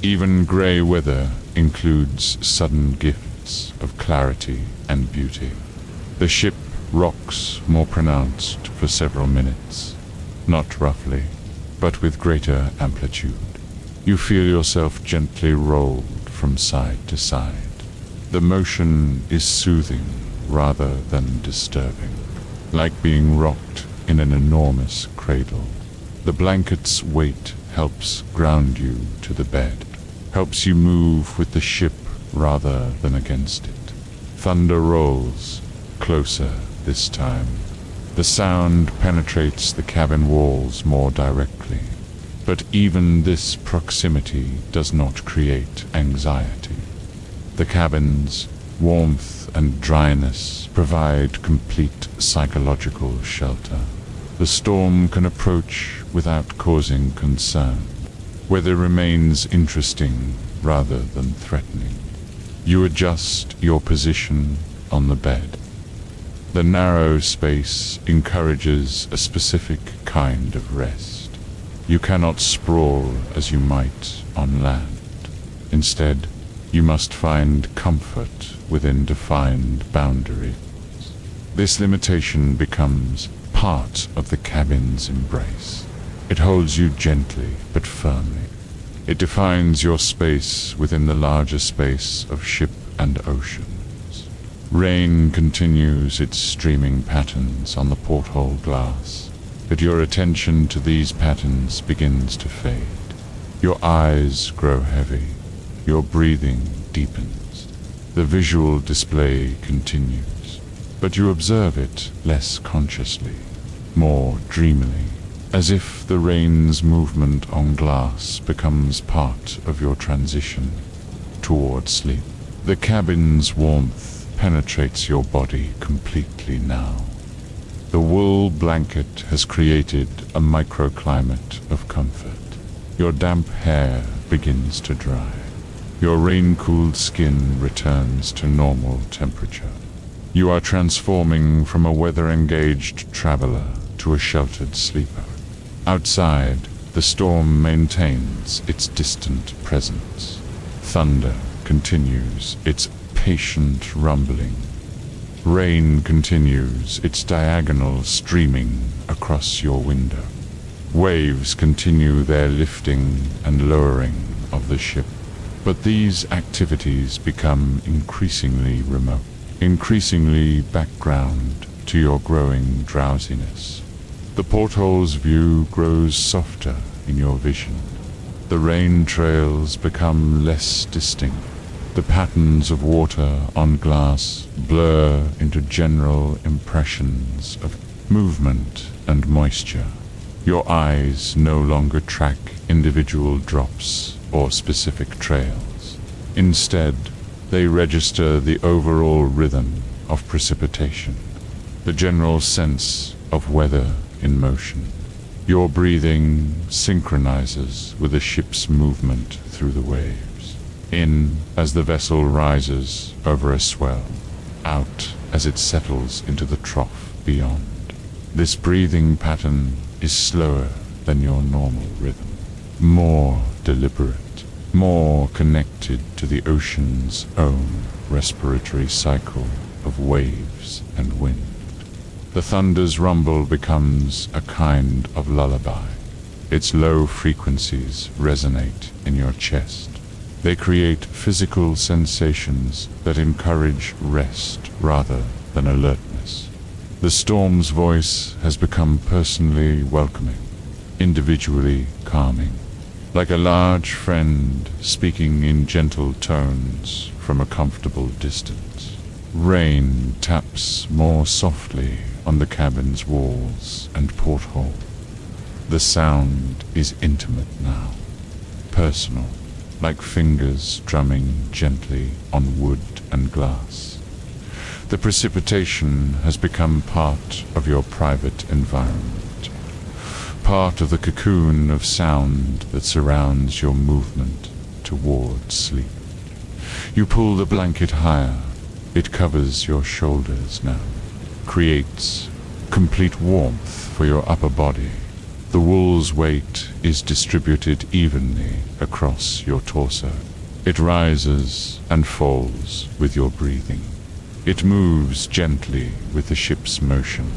Even gray weather includes sudden gifts of clarity and beauty. The ship rocks more pronounced for several minutes, not roughly, but with greater amplitude. You feel yourself gently rolled from side to side. The motion is soothing rather than disturbing, like being rocked in an enormous cradle. The blanket's weight helps ground you to the bed, helps you move with the ship rather than against it. Thunder rolls, closer this time. The sound penetrates the cabin walls more directly, but even this proximity does not create anxiety. The cabin's warmth and dryness provide complete psychological shelter. The storm can approach without causing concern. Weather remains interesting rather than threatening. You adjust your position on the bed. The narrow space encourages a specific kind of rest. You cannot sprawl as you might on land. Instead, you must find comfort within defined boundaries. This limitation becomes part of the cabin's embrace. It holds you gently but firmly. It defines your space within the larger space of ship and ocean. Rain continues its streaming patterns on the porthole glass, but your attention to these patterns begins to fade. Your eyes grow heavy, your breathing deepens. The visual display continues, but you observe it less consciously, more dreamily, as if the rain's movement on glass becomes part of your transition toward sleep. The cabin's warmth penetrates your body completely now. The wool blanket has created a microclimate of comfort. Your damp hair begins to dry. Your rain-cooled skin returns to normal temperature. You are transforming from a weather-engaged traveler to a sheltered sleeper. Outside, the storm maintains its distant presence. Thunder continues its patient rumbling. Rain continues its diagonal streaming across your window. Waves continue their lifting and lowering of the ship. But these activities become increasingly remote, increasingly background to your growing drowsiness. The porthole's view grows softer in your vision. The rain trails become less distinct. The patterns of water on glass blur into general impressions of movement and moisture. Your eyes no longer track individual drops or specific trails. Instead, they register the overall rhythm of precipitation, the general sense of weather in motion. Your breathing synchronizes with the ship's movement through the waves. In as the vessel rises over a swell, out as it settles into the trough beyond. This breathing pattern is slower than your normal rhythm, more deliberate, more connected to the ocean's own respiratory cycle of waves and wind. The thunder's rumble becomes a kind of lullaby. Its low frequencies resonate in your chest. They create physical sensations that encourage rest rather than alertness. The storm's voice has become personally welcoming, individually calming, like a large friend speaking in gentle tones from a comfortable distance. Rain taps more softly on the cabin's walls and porthole. The sound is intimate now, personal, like fingers drumming gently on wood and glass. The precipitation has become part of your private environment, part of the cocoon of sound that surrounds your movement toward sleep. You pull the blanket higher. It covers your shoulders now, creates complete warmth for your upper body. The wool's weight is distributed evenly across your torso. It rises and falls with your breathing. It moves gently with the ship's motion.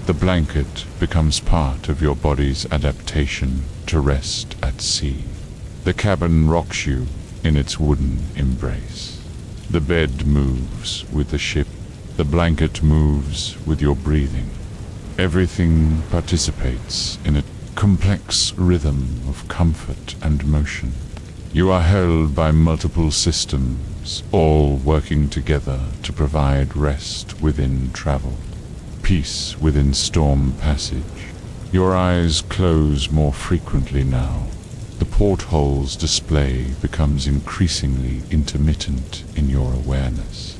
The blanket becomes part of your body's adaptation to rest at sea. The cabin rocks you in its wooden embrace. The bed moves with the ship. The blanket moves with your breathing. Everything participates in a complex rhythm of comfort and motion. You are held by multiple systems, all working together to provide rest within travel, peace within storm passage. Your eyes close more frequently now. The porthole's display becomes increasingly intermittent in your awareness.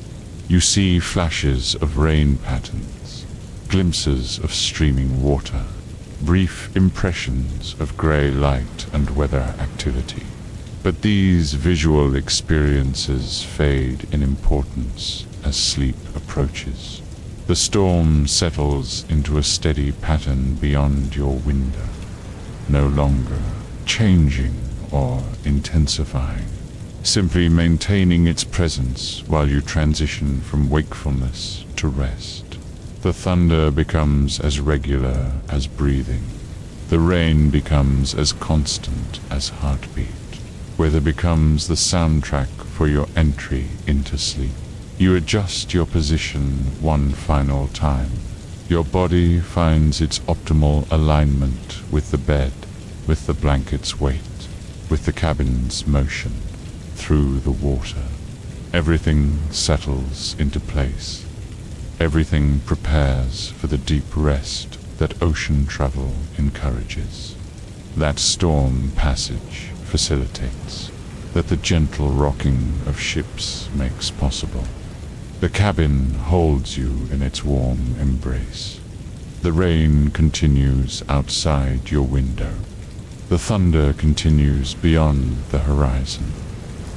You see flashes of rain patterns, glimpses of streaming water, brief impressions of grey light and weather activity. But these visual experiences fade in importance as sleep approaches. The storm settles into a steady pattern beyond your window, no longer changing or intensifying, simply maintaining its presence while you transition from wakefulness to rest. The thunder becomes as regular as breathing. The rain becomes as constant as heartbeat. Weather becomes the soundtrack for your entry into sleep. You adjust your position one final time. Your body finds its optimal alignment with the bed, with the blanket's weight, with the cabin's motion through the water. Everything settles into place. Everything prepares for the deep rest that ocean travel encourages, that storm passage facilitates, that the gentle rocking of ships makes possible. The cabin holds you in its warm embrace. The rain continues outside your window. The thunder continues beyond the horizon.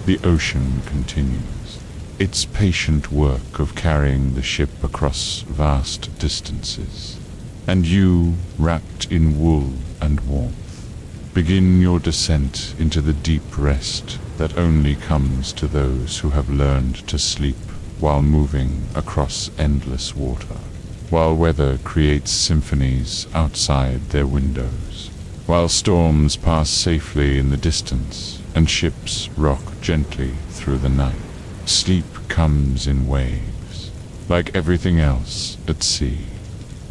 The ocean continues its patient work of carrying the ship across vast distances. And you, wrapped in wool and warmth, begin your descent into the deep rest that only comes to those who have learned to sleep while moving across endless water, while weather creates symphonies outside their windows, while storms pass safely in the distance and ships rock gently through the night. Sleep comes in waves. Like everything else at sea,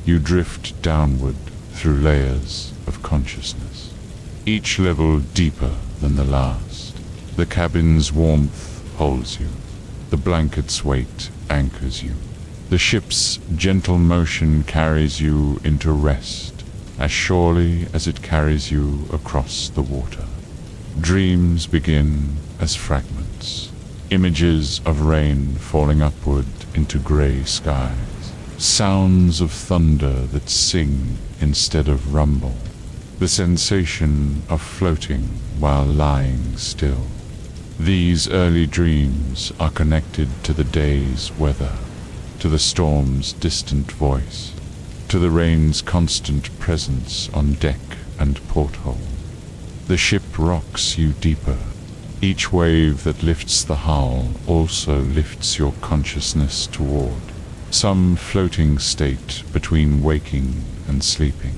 you drift downward through layers of consciousness, each level deeper than the last. The cabin's warmth holds you. The blanket's weight anchors you. The ship's gentle motion carries you into rest as surely as it carries you across the water. Dreams begin as fragments, images of rain falling upward into grey skies, sounds of thunder that sing instead of rumble, the sensation of floating while lying still. These early dreams are connected to the day's weather, to the storm's distant voice, to the rain's constant presence on deck and porthole. The ship rocks you deeper. Each wave that lifts the hull also lifts your consciousness toward some floating state between waking and sleeping.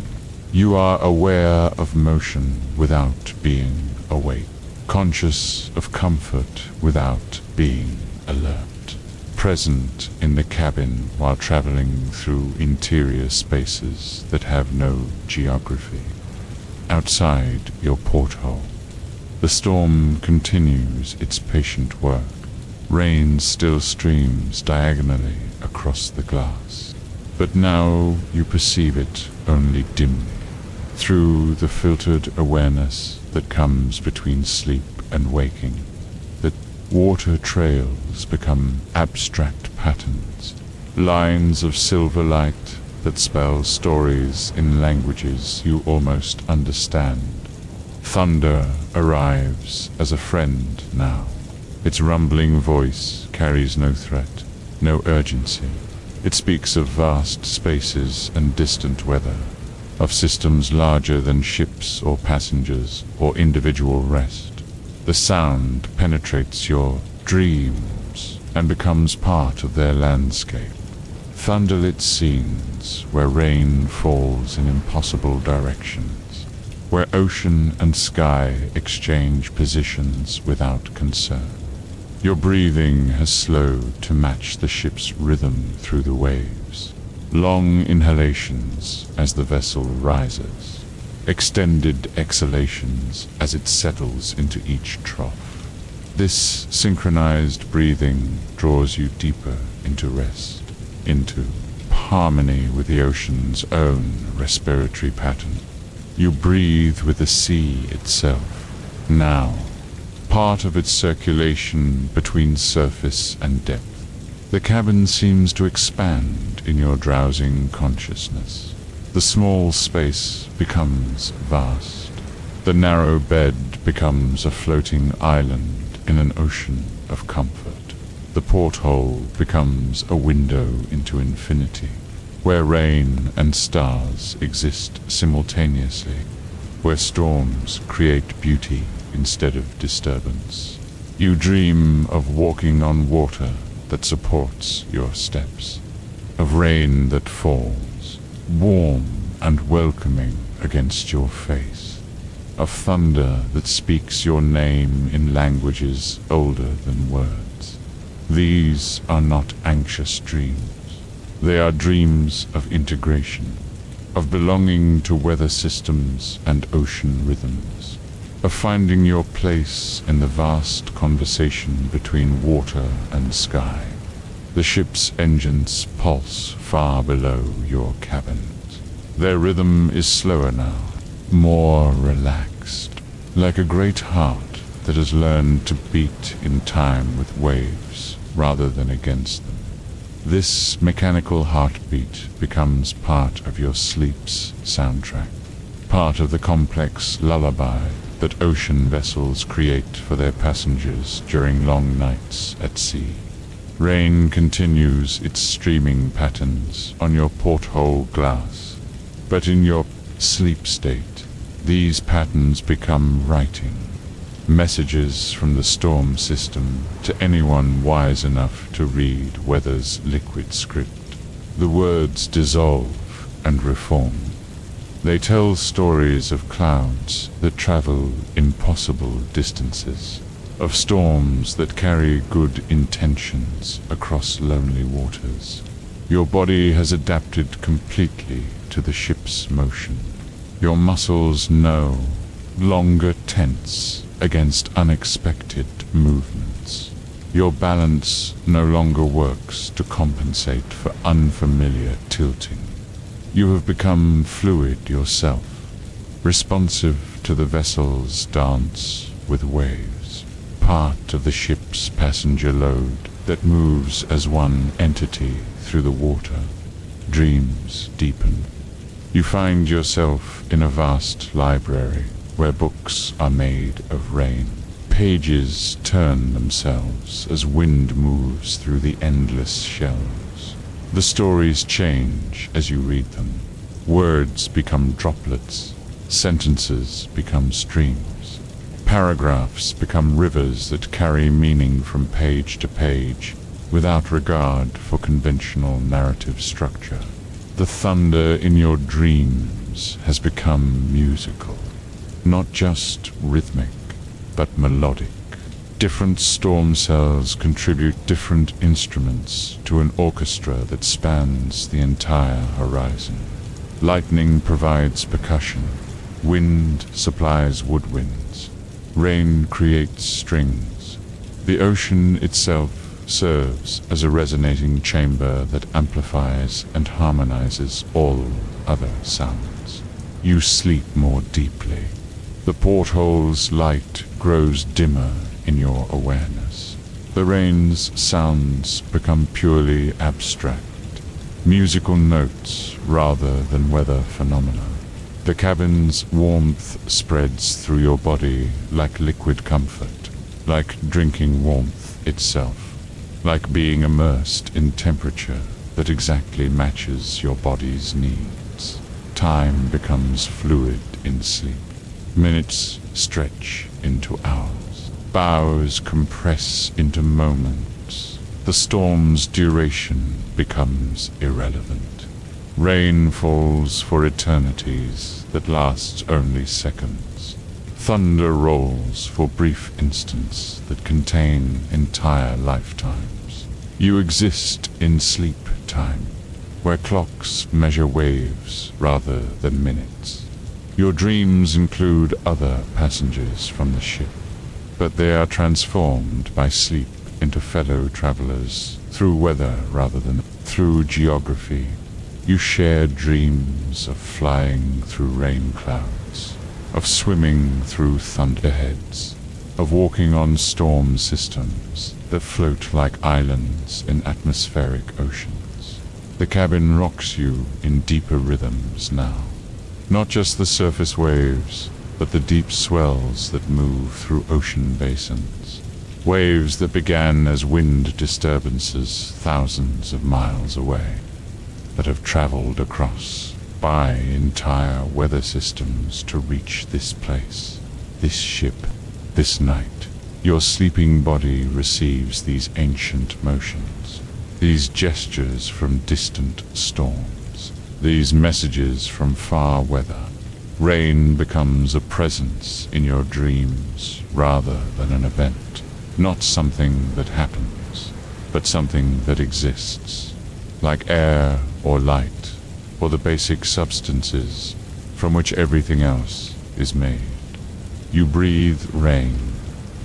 You are aware of motion without being awake, conscious of comfort without being alert, present in the cabin while traveling through interior spaces that have no geography. Outside your porthole, the storm continues its patient work. Rain still streams diagonally across the glass, but now you perceive it only dimly, through the filtered awareness that comes between sleep and waking. The water trails become abstract patterns, lines of silver light that spell stories in languages you almost understand. Thunder arrives as a friend now. Its rumbling voice carries no threat, no urgency. It speaks of vast spaces and distant weather, of systems larger than ships or passengers or individual rest. The sound penetrates your dreams and becomes part of their landscape. Thunderlit scenes where rain falls in impossible directions, where ocean and sky exchange positions without concern. Your breathing has slowed to match the ship's rhythm through the waves. Long inhalations as the vessel rises, extended exhalations as it settles into each trough. This synchronized breathing draws you deeper into rest, into harmony with the ocean's own respiratory pattern. You breathe with the sea itself, now, part of its circulation between surface and depth. The cabin seems to expand in your drowsing consciousness. The small space becomes vast. The narrow bed becomes a floating island in an ocean of comfort. The porthole becomes a window into infinity, where rain and stars exist simultaneously, where storms create beauty instead of disturbance. You dream of walking on water that supports your steps, of rain that falls, warm and welcoming against your face, of thunder that speaks your name in languages older than words. These are not anxious dreams. They are dreams of integration, of belonging to weather systems and ocean rhythms, of finding your place in the vast conversation between water and sky. The ship's engines pulse far below your cabins. Their rhythm is slower now, more relaxed, like a great heart that has learned to beat in time with waves rather than against them. This mechanical heartbeat becomes part of your sleep's soundtrack, part of the complex lullaby that ocean vessels create for their passengers during long nights at sea. Rain continues its streaming patterns on your porthole glass, but in your sleep state, these patterns become writing, messages from the storm system to anyone wise enough to read weather's liquid script. The words dissolve and reform. They tell stories of clouds that travel impossible distances, of storms that carry good intentions across lonely waters. Your body has adapted completely to the ship's motion. Your muscles no longer tense against unexpected movements. Your balance no longer works to compensate for unfamiliar tilting. You have become fluid yourself, responsive to the vessel's dance with waves, part of the ship's passenger load that moves as one entity through the water. Dreams deepen. You find yourself in a vast library where books are made of rain. Pages turn themselves as wind moves through the endless shelves. The stories change as you read them. Words become droplets. Sentences become streams. Paragraphs become rivers that carry meaning from page to page without regard for conventional narrative structure. The thunder in your dreams has become musical, not just rhythmic, but melodic. Different storm cells contribute different instruments to an orchestra that spans the entire horizon. Lightning provides percussion, wind supplies woodwinds, rain creates strings. The ocean itself serves as a resonating chamber that amplifies and harmonizes all other sounds. You sleep more deeply. The porthole's light grows dimmer in your awareness. The rain's sounds become purely abstract, musical notes rather than weather phenomena. The cabin's warmth spreads through your body like liquid comfort, like drinking warmth itself, like being immersed in temperature that exactly matches your body's needs. Time becomes fluid in sleep. Minutes stretch into hours. Bows compress into moments. The storm's duration becomes irrelevant. Rain falls for eternities that lasts only seconds. Thunder rolls for brief instants that contain entire lifetimes. You exist in sleep time, where clocks measure waves rather than minutes. Your dreams include other passengers from the ship, but they are transformed by sleep into fellow travelers through weather rather than through geography. You share dreams of flying through rain clouds, of swimming through thunderheads, of walking on storm systems that float like islands in atmospheric oceans. The cabin rocks you in deeper rhythms now. Not just the surface waves, but the deep swells that move through ocean basins. Waves that began as wind disturbances thousands of miles away, that have traveled across by entire weather systems to reach this place, this ship, this night. Your sleeping body receives these ancient motions, these gestures from distant storms, these messages from far weather. Rain becomes a presence in your dreams rather than an event, not something that happens, but something that exists, like air or light, or the basic substances from which everything else is made. You breathe rain.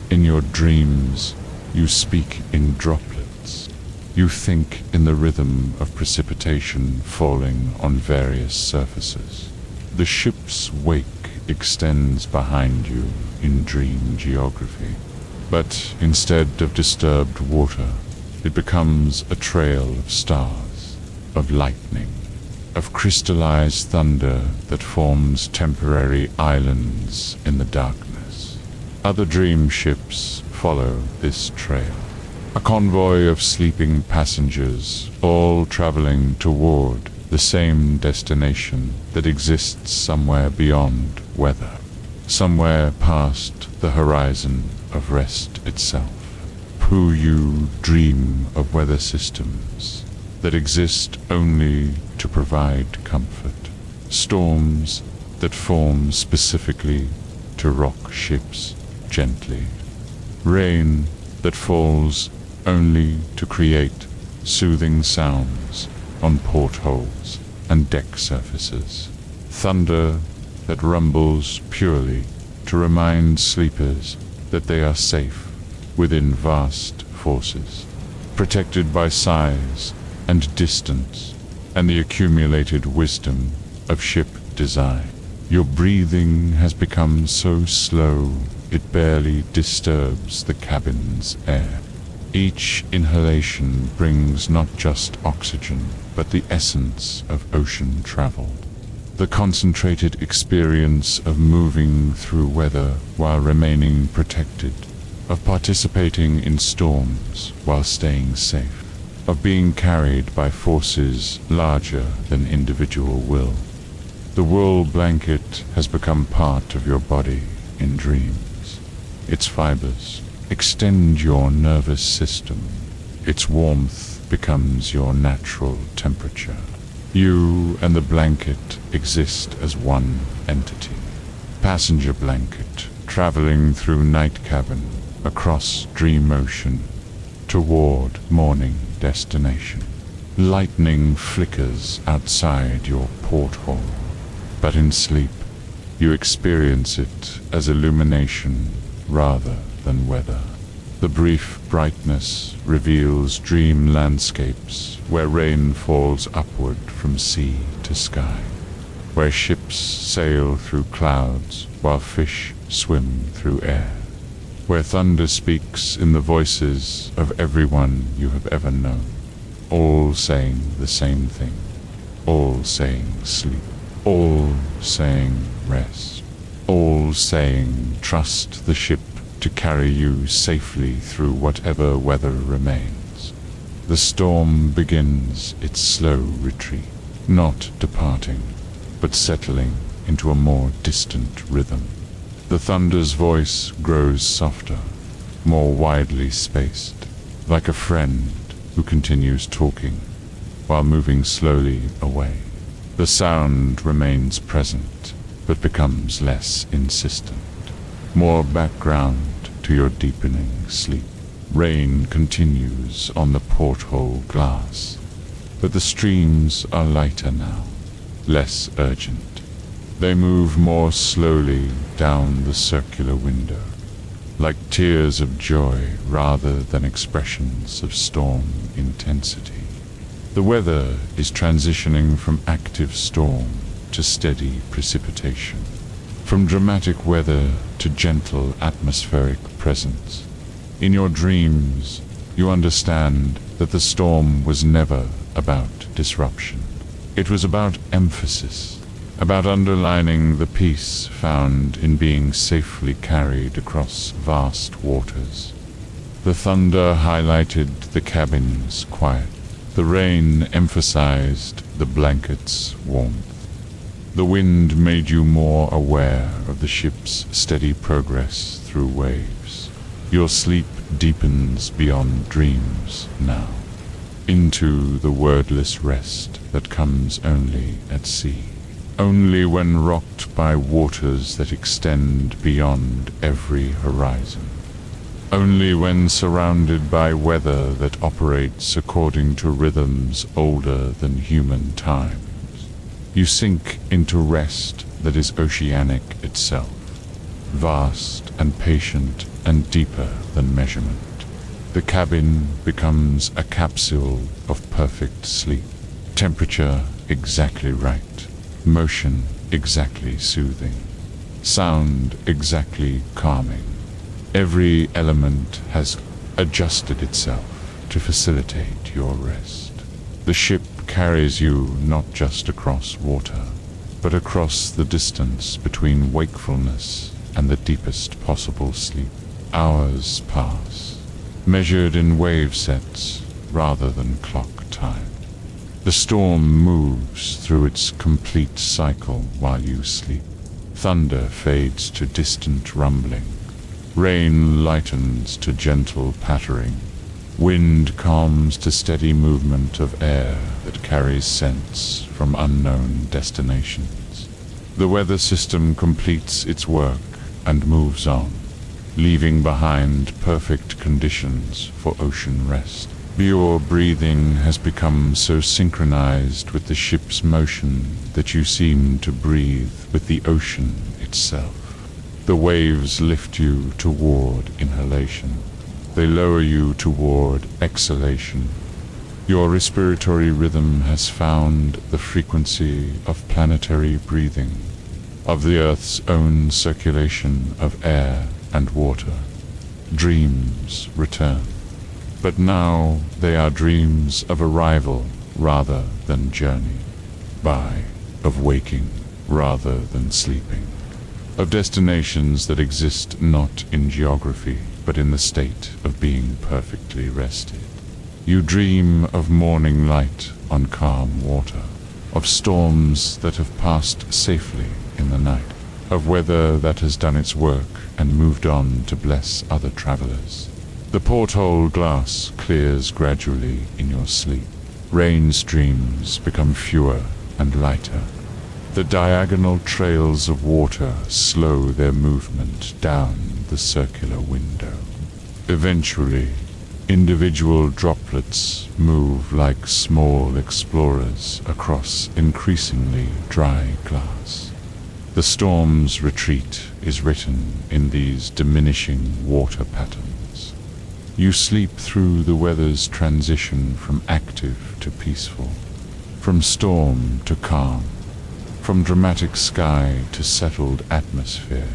In your dreams, you speak in droplets. You think in the rhythm of precipitation falling on various surfaces. The ship's wake extends behind you in dream geography. But instead of disturbed water, it becomes a trail of stars, of lightning, of crystallized thunder that forms temporary islands in the darkness. Other dream ships follow this trail. A convoy of sleeping passengers, all traveling toward the same destination that exists somewhere beyond weather, somewhere past the horizon of rest itself. You dream of weather systems that exist only to provide comfort, storms that form specifically to rock ships gently, rain that falls only to create soothing sounds on portholes and deck surfaces, thunder that rumbles purely to remind sleepers that they are safe within vast forces, protected by size and distance and the accumulated wisdom of ship design. Your breathing has become so slow it barely disturbs the cabin's air. Each inhalation brings not just oxygen, but the essence of ocean travel. The concentrated experience of moving through weather while remaining protected, of participating in storms while staying safe, of being carried by forces larger than individual will. The wool blanket has become part of your body in dreams. Its fibers extend your nervous system. Its warmth becomes your natural temperature. You and the blanket exist as one entity. Passenger blanket, traveling through night cabin, across dream ocean, toward morning destination. Lightning flickers outside your porthole, but in sleep, you experience it as illumination rather than weather. The brief brightness reveals dream landscapes where rain falls upward from sea to sky, where ships sail through clouds while fish swim through air, where thunder speaks in the voices of everyone you have ever known, all saying the same thing, all saying sleep, all saying rest, all saying trust the ship to carry you safely through whatever weather remains. The storm begins its slow retreat, not departing, but settling into a more distant rhythm. The thunder's voice grows softer, more widely spaced, like a friend who continues talking while moving slowly away. The sound remains present, but becomes less insistent, more background to your deepening sleep. Rain continues on the porthole glass, but the streams are lighter now, less urgent. They move more slowly down the circular window, like tears of joy rather than expressions of storm intensity. The weather is transitioning from active storm to steady precipitation, from dramatic weather to gentle atmospheric presence. In your dreams, you understand that the storm was never about disruption. It was about emphasis, about underlining the peace found in being safely carried across vast waters. The thunder highlighted the cabin's quiet. The rain emphasized the blanket's warmth. The wind made you more aware of the ship's steady progress through waves. Your sleep deepens beyond dreams now, into the wordless rest that comes only at sea, only when rocked by waters that extend beyond every horizon, only when surrounded by weather that operates according to rhythms older than human time. You sink into rest that is oceanic itself, vast and patient and deeper than measurement. The cabin becomes a capsule of perfect sleep. Temperature exactly right. Motion exactly soothing. Sound exactly calming. Every element has adjusted itself to facilitate your rest. The ship carries you not just across water, but across the distance between wakefulness and the deepest possible sleep. Hours pass, measured in wave sets rather than clock time. The storm moves through its complete cycle while you sleep. Thunder fades to distant rumbling. Rain lightens to gentle pattering. Wind calms to steady movement of air that carries scents from unknown destinations. The weather system completes its work and moves on, leaving behind perfect conditions for ocean rest. Your breathing has become so synchronized with the ship's motion that you seem to breathe with the ocean itself. The waves lift you toward inhalation. They lower you toward exhalation. Your respiratory rhythm has found the frequency of planetary breathing, of the Earth's own circulation of air and water. Dreams return. But now they are dreams of arrival rather than journey, of waking rather than sleeping, of destinations that exist not in geography, but in the state of being perfectly rested. You dream of morning light on calm water, of storms that have passed safely in the night, of weather that has done its work and moved on to bless other travelers. The porthole glass clears gradually in your sleep. Rain streams become fewer and lighter. The diagonal trails of water slow their movement down the circular window. Eventually, individual droplets move like small explorers across increasingly dry glass. The storm's retreat is written in these diminishing water patterns. You sleep through the weather's transition from active to peaceful, from storm to calm, from dramatic sky to settled atmosphere.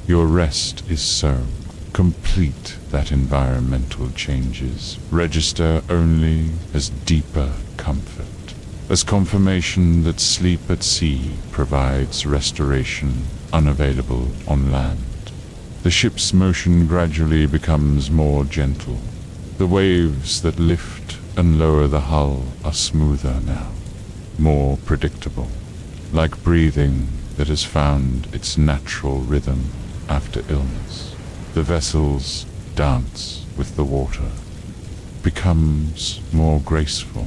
Your rest is so complete that environmental changes register only as deeper comfort, as confirmation that sleep at sea provides restoration unavailable on land. The ship's motion gradually becomes more gentle. The waves that lift and lower the hull are smoother now, more predictable, like breathing that has found its natural rhythm after illness. The vessels dance with the water, becomes more graceful,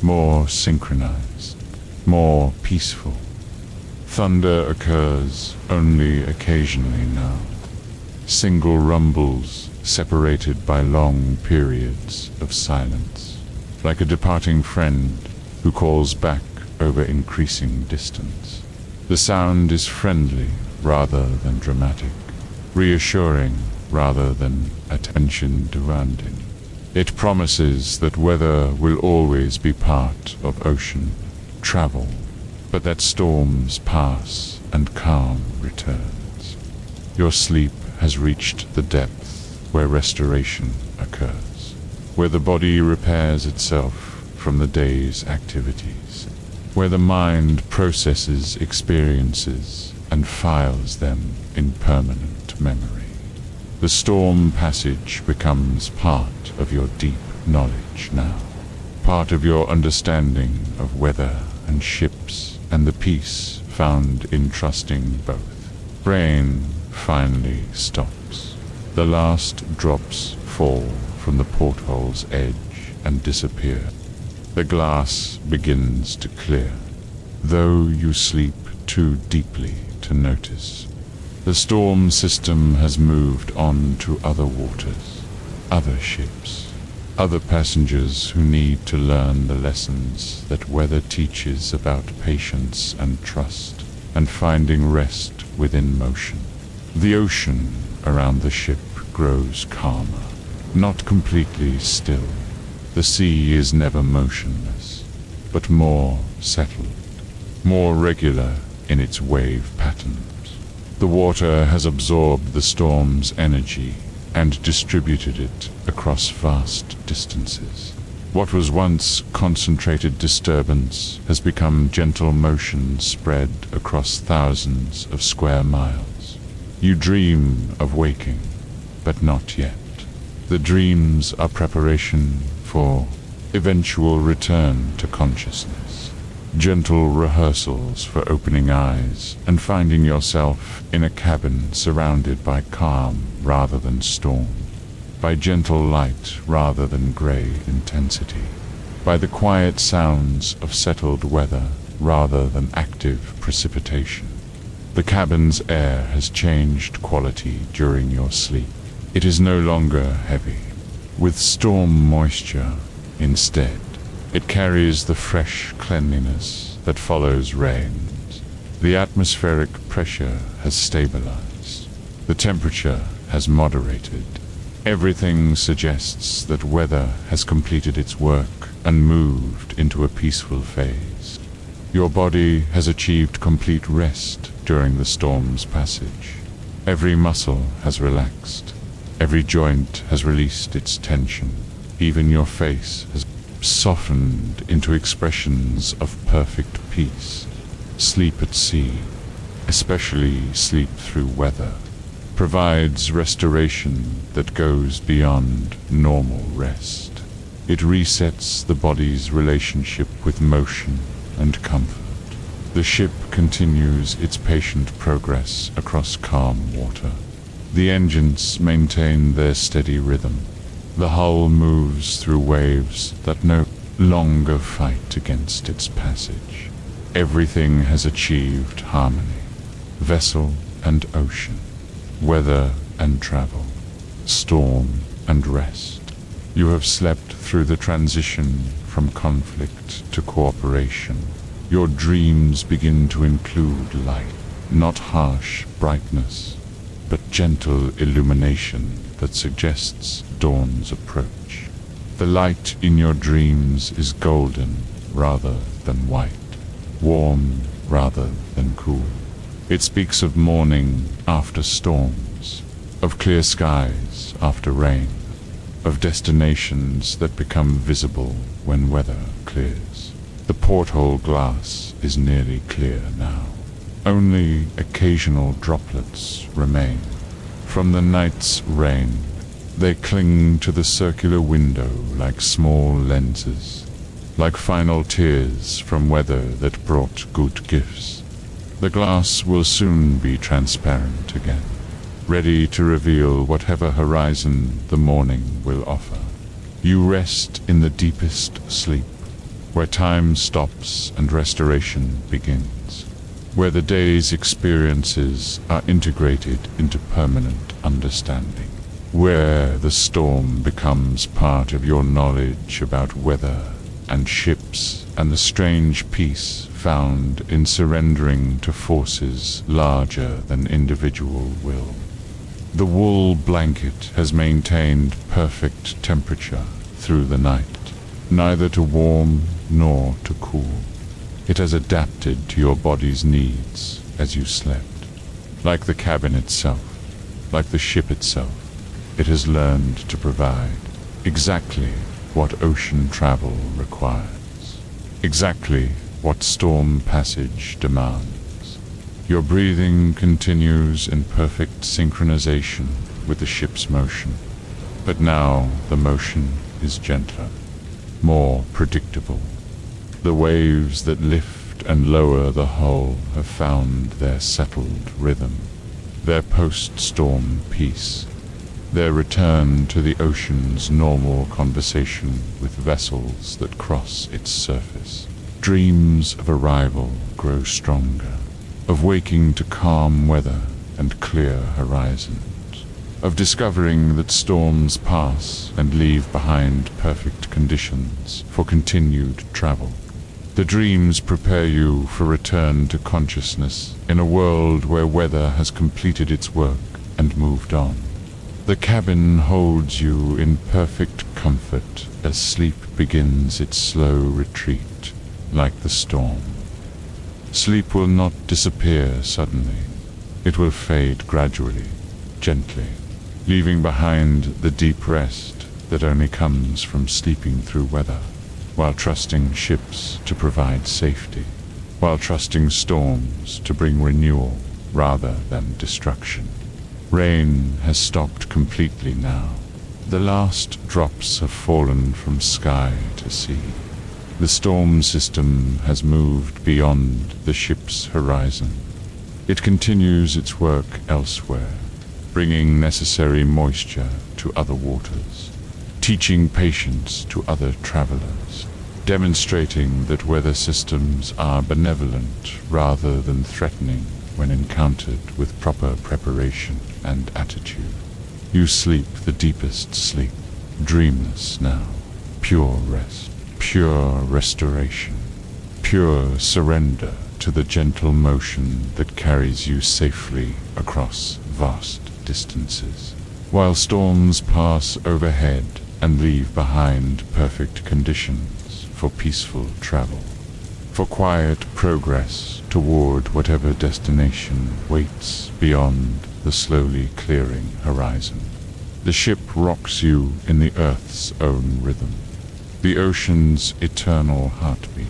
more synchronized, more peaceful. Thunder occurs only occasionally now. Single rumbles separated by long periods of silence, like a departing friend who calls back over increasing distance. The sound is friendly rather than dramatic, reassuring rather than attention-demanding. It promises that weather will always be part of ocean travel, but that storms pass and calm returns. Your sleep has reached the depth where restoration occurs, where the body repairs itself from the day's activities, where the mind processes experiences and files them in permanent memory. The storm passage becomes part of your deep knowledge now, part of your understanding of weather and ships and the peace found in trusting both. Rain finally stops. The last drops fall from the porthole's edge and disappear. The glass begins to clear, though you sleep too deeply to notice. The storm system has moved on to other waters, other ships, other passengers who need to learn the lessons that weather teaches about patience and trust, and finding rest within motion. The ocean around the ship grows calmer, not completely still. The sea is never motionless, but more settled, more regular in its wave patterns. The water has absorbed the storm's energy and distributed it across vast distances. What was once concentrated disturbance has become gentle motion spread across thousands of square miles. You dream of waking, but not yet. The dreams are preparation for eventual return to consciousness. Gentle rehearsals for opening eyes and finding yourself in a cabin surrounded by calm rather than storm, by gentle light rather than gray intensity, by the quiet sounds of settled weather rather than active precipitation. The cabin's air has changed quality during your sleep. It is no longer heavy, with storm moisture. Instead, it carries the fresh cleanliness that follows rains. The atmospheric pressure has stabilized. The temperature has moderated. Everything suggests that weather has completed its work and moved into a peaceful phase. Your body has achieved complete rest during the storm's passage. Every muscle has relaxed. Every joint has released its tension. Even your face has softened into expressions of perfect peace. Sleep at sea, especially sleep through weather, provides restoration that goes beyond normal rest. It resets the body's relationship with motion and comfort. The ship continues its patient progress across calm water. The engines maintain their steady rhythm. The hull moves through waves that no longer fight against its passage. Everything has achieved harmony. Vessel and ocean, weather and travel, storm and rest. You have slept through the transition from conflict to cooperation. Your dreams begin to include light, not harsh brightness, but gentle illumination that suggests dawn's approach. The light in your dreams is golden rather than white, warm rather than cool. It speaks of morning after storms, of clear skies after rain, of destinations that become visible when weather clears. The porthole glass is nearly clear now. Only occasional droplets remain. From the night's rain, they cling to the circular window like small lenses, like final tears from weather that brought good gifts. The glass will soon be transparent again, ready to reveal whatever horizon the morning will offer. You rest in the deepest sleep, where time stops and restoration begins, where the day's experiences are integrated into permanent understanding, where the storm becomes part of your knowledge about weather and ships and the strange peace found in surrendering to forces larger than individual will. The wool blanket has maintained perfect temperature through the night, neither to warm nor to cool. It has adapted to your body's needs as you slept. Like the cabin itself, like the ship itself, it has learned to provide exactly what ocean travel requires, exactly what storm passage demands. Your breathing continues in perfect synchronization with the ship's motion, but now the motion is gentler, more predictable. The waves that lift and lower the hull have found their settled rhythm, their post-storm peace, their return to the ocean's normal conversation with vessels that cross its surface. Dreams of arrival grow stronger, of waking to calm weather and clear horizons, of discovering that storms pass and leave behind perfect conditions for continued travel. The dreams prepare you for return to consciousness in a world where weather has completed its work and moved on. The cabin holds you in perfect comfort as sleep begins its slow retreat, like the storm. Sleep will not disappear suddenly. It will fade gradually, gently, leaving behind the deep rest that only comes from sleeping through weather, while trusting ships to provide safety, while trusting storms to bring renewal rather than destruction. Rain has stopped completely now. The last drops have fallen from sky to sea. The storm system has moved beyond the ship's horizon. It continues its work elsewhere, bringing necessary moisture to other waters, teaching patience to other travelers, demonstrating that weather systems are benevolent rather than threatening when encountered with proper preparation and attitude. You sleep the deepest sleep, dreamless now, pure rest, pure restoration, pure surrender to the gentle motion that carries you safely across vast distances. While storms pass overhead and leave behind perfect conditions for peaceful travel, for quiet progress toward whatever destination waits beyond the slowly clearing horizon. The ship rocks you in the Earth's own rhythm, the ocean's eternal heartbeat,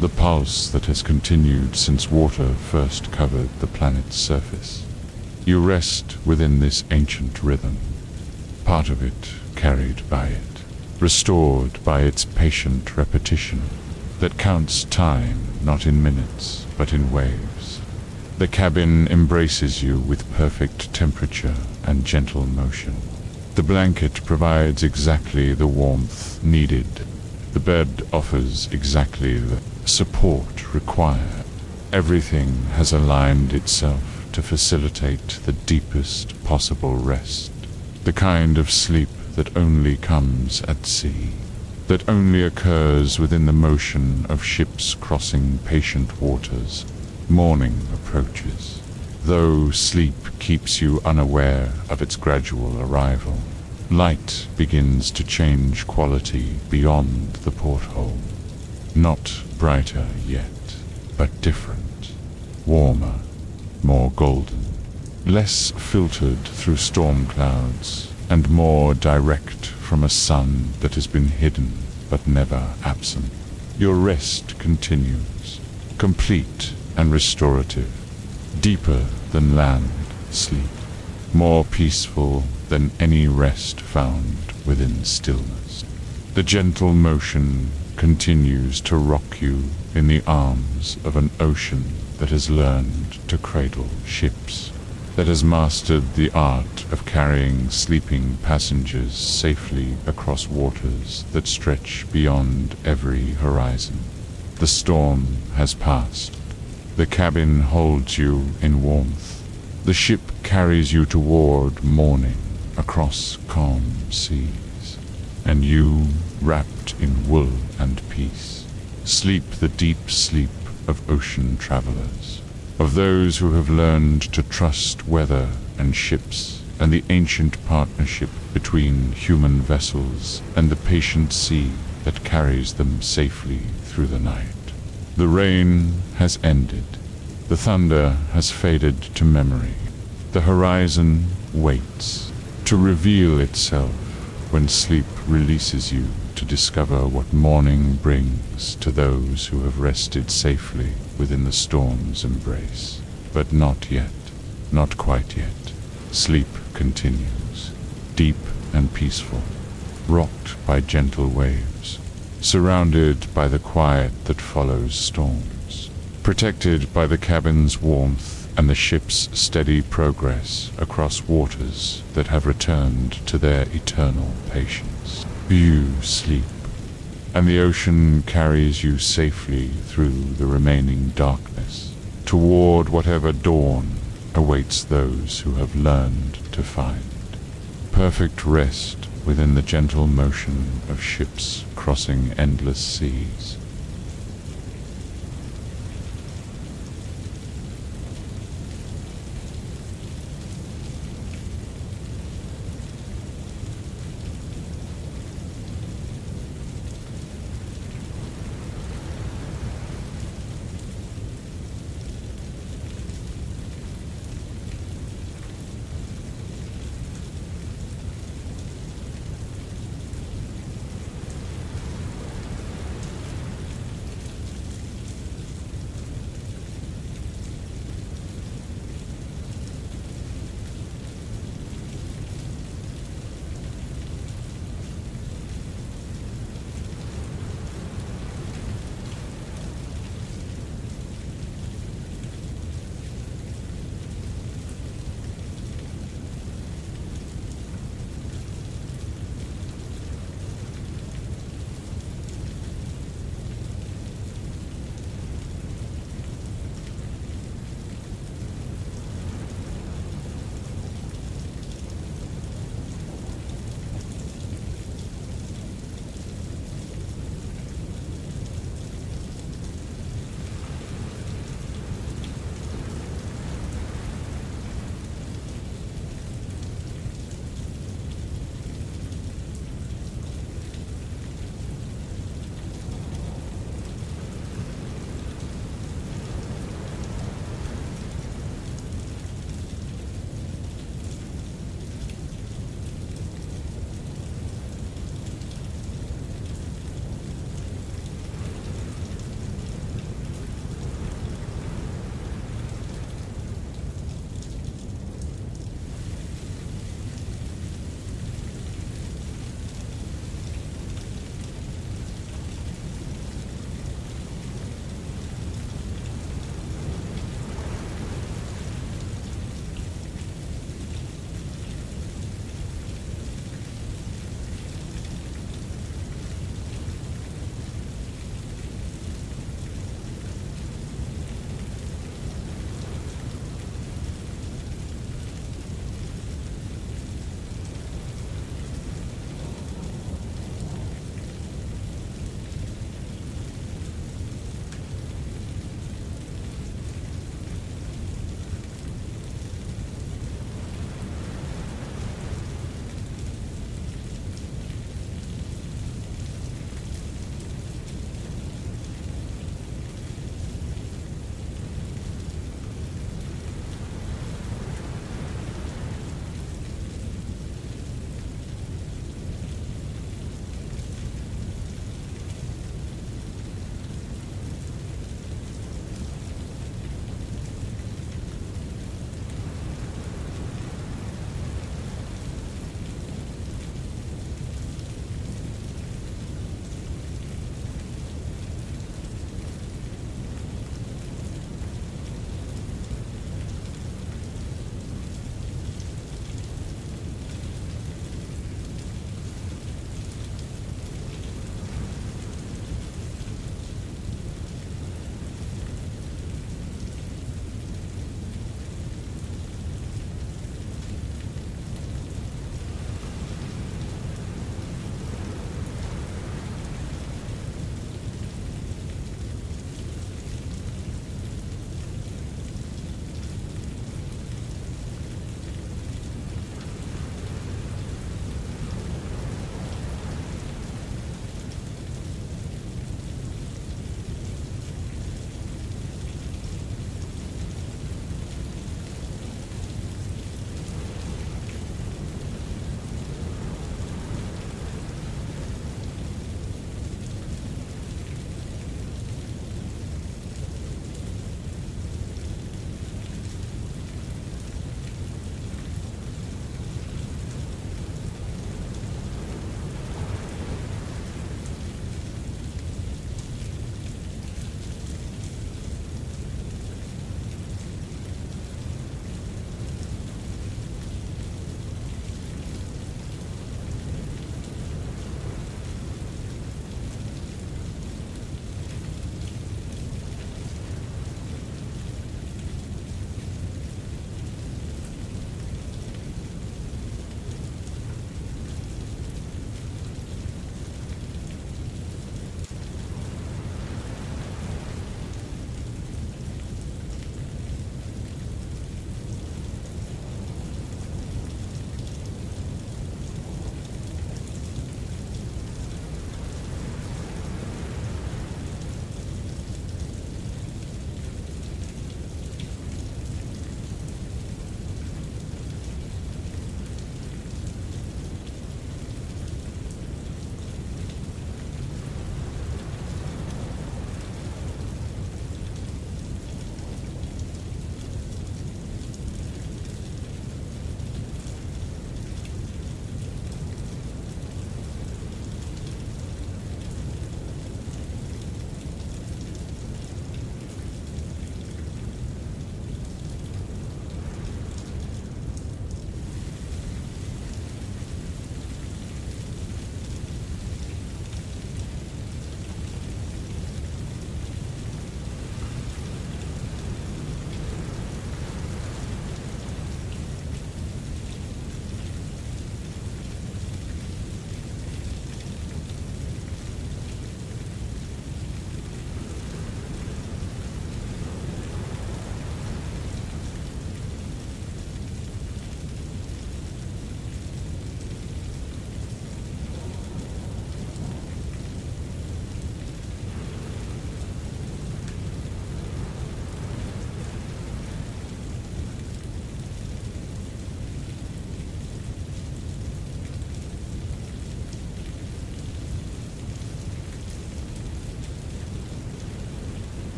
the pulse that has continued since water first covered the planet's surface. You rest within this ancient rhythm, part of it carried by it, restored by its patient repetition that counts time not in minutes but in waves. The cabin embraces you with perfect temperature and gentle motion. The blanket provides exactly the warmth needed. The bed offers exactly the support required. Everything has aligned itself to facilitate the deepest possible rest, the kind of sleep that only comes at sea, that only occurs within the motion of ships crossing patient waters. Morning approaches. Though sleep keeps you unaware of its gradual arrival, light begins to change quality beyond the porthole. Not brighter yet, but different, warmer, more golden, less filtered through storm clouds, and more direct from a sun that has been hidden but never absent. Your rest continues, complete and restorative, deeper than land sleep, more peaceful than any rest found within stillness. The gentle motion continues to rock you in the arms of an ocean that has learned to cradle ships, that has mastered the art of carrying sleeping passengers safely across waters that stretch beyond every horizon. The storm has passed. The cabin holds you in warmth. The ship carries you toward morning across calm seas. And you, wrapped in wool and peace, sleep the deep sleep of ocean travelers, of those who have learned to trust weather and ships and the ancient partnership between human vessels and the patient sea that carries them safely through the night. The rain has ended. The thunder has faded to memory. The horizon waits to reveal itself when sleep releases you to discover what morning brings to those who have rested safely within the storm's embrace. But not yet, not quite yet. Sleep continues, deep and peaceful, rocked by gentle waves, surrounded by the quiet that follows storms, protected by the cabin's warmth and the ship's steady progress across waters that have returned to their eternal patience. You sleep, and the ocean carries you safely through the remaining darkness, toward whatever dawn awaits those who have learned to find perfect rest within the gentle motion of ships crossing endless seas.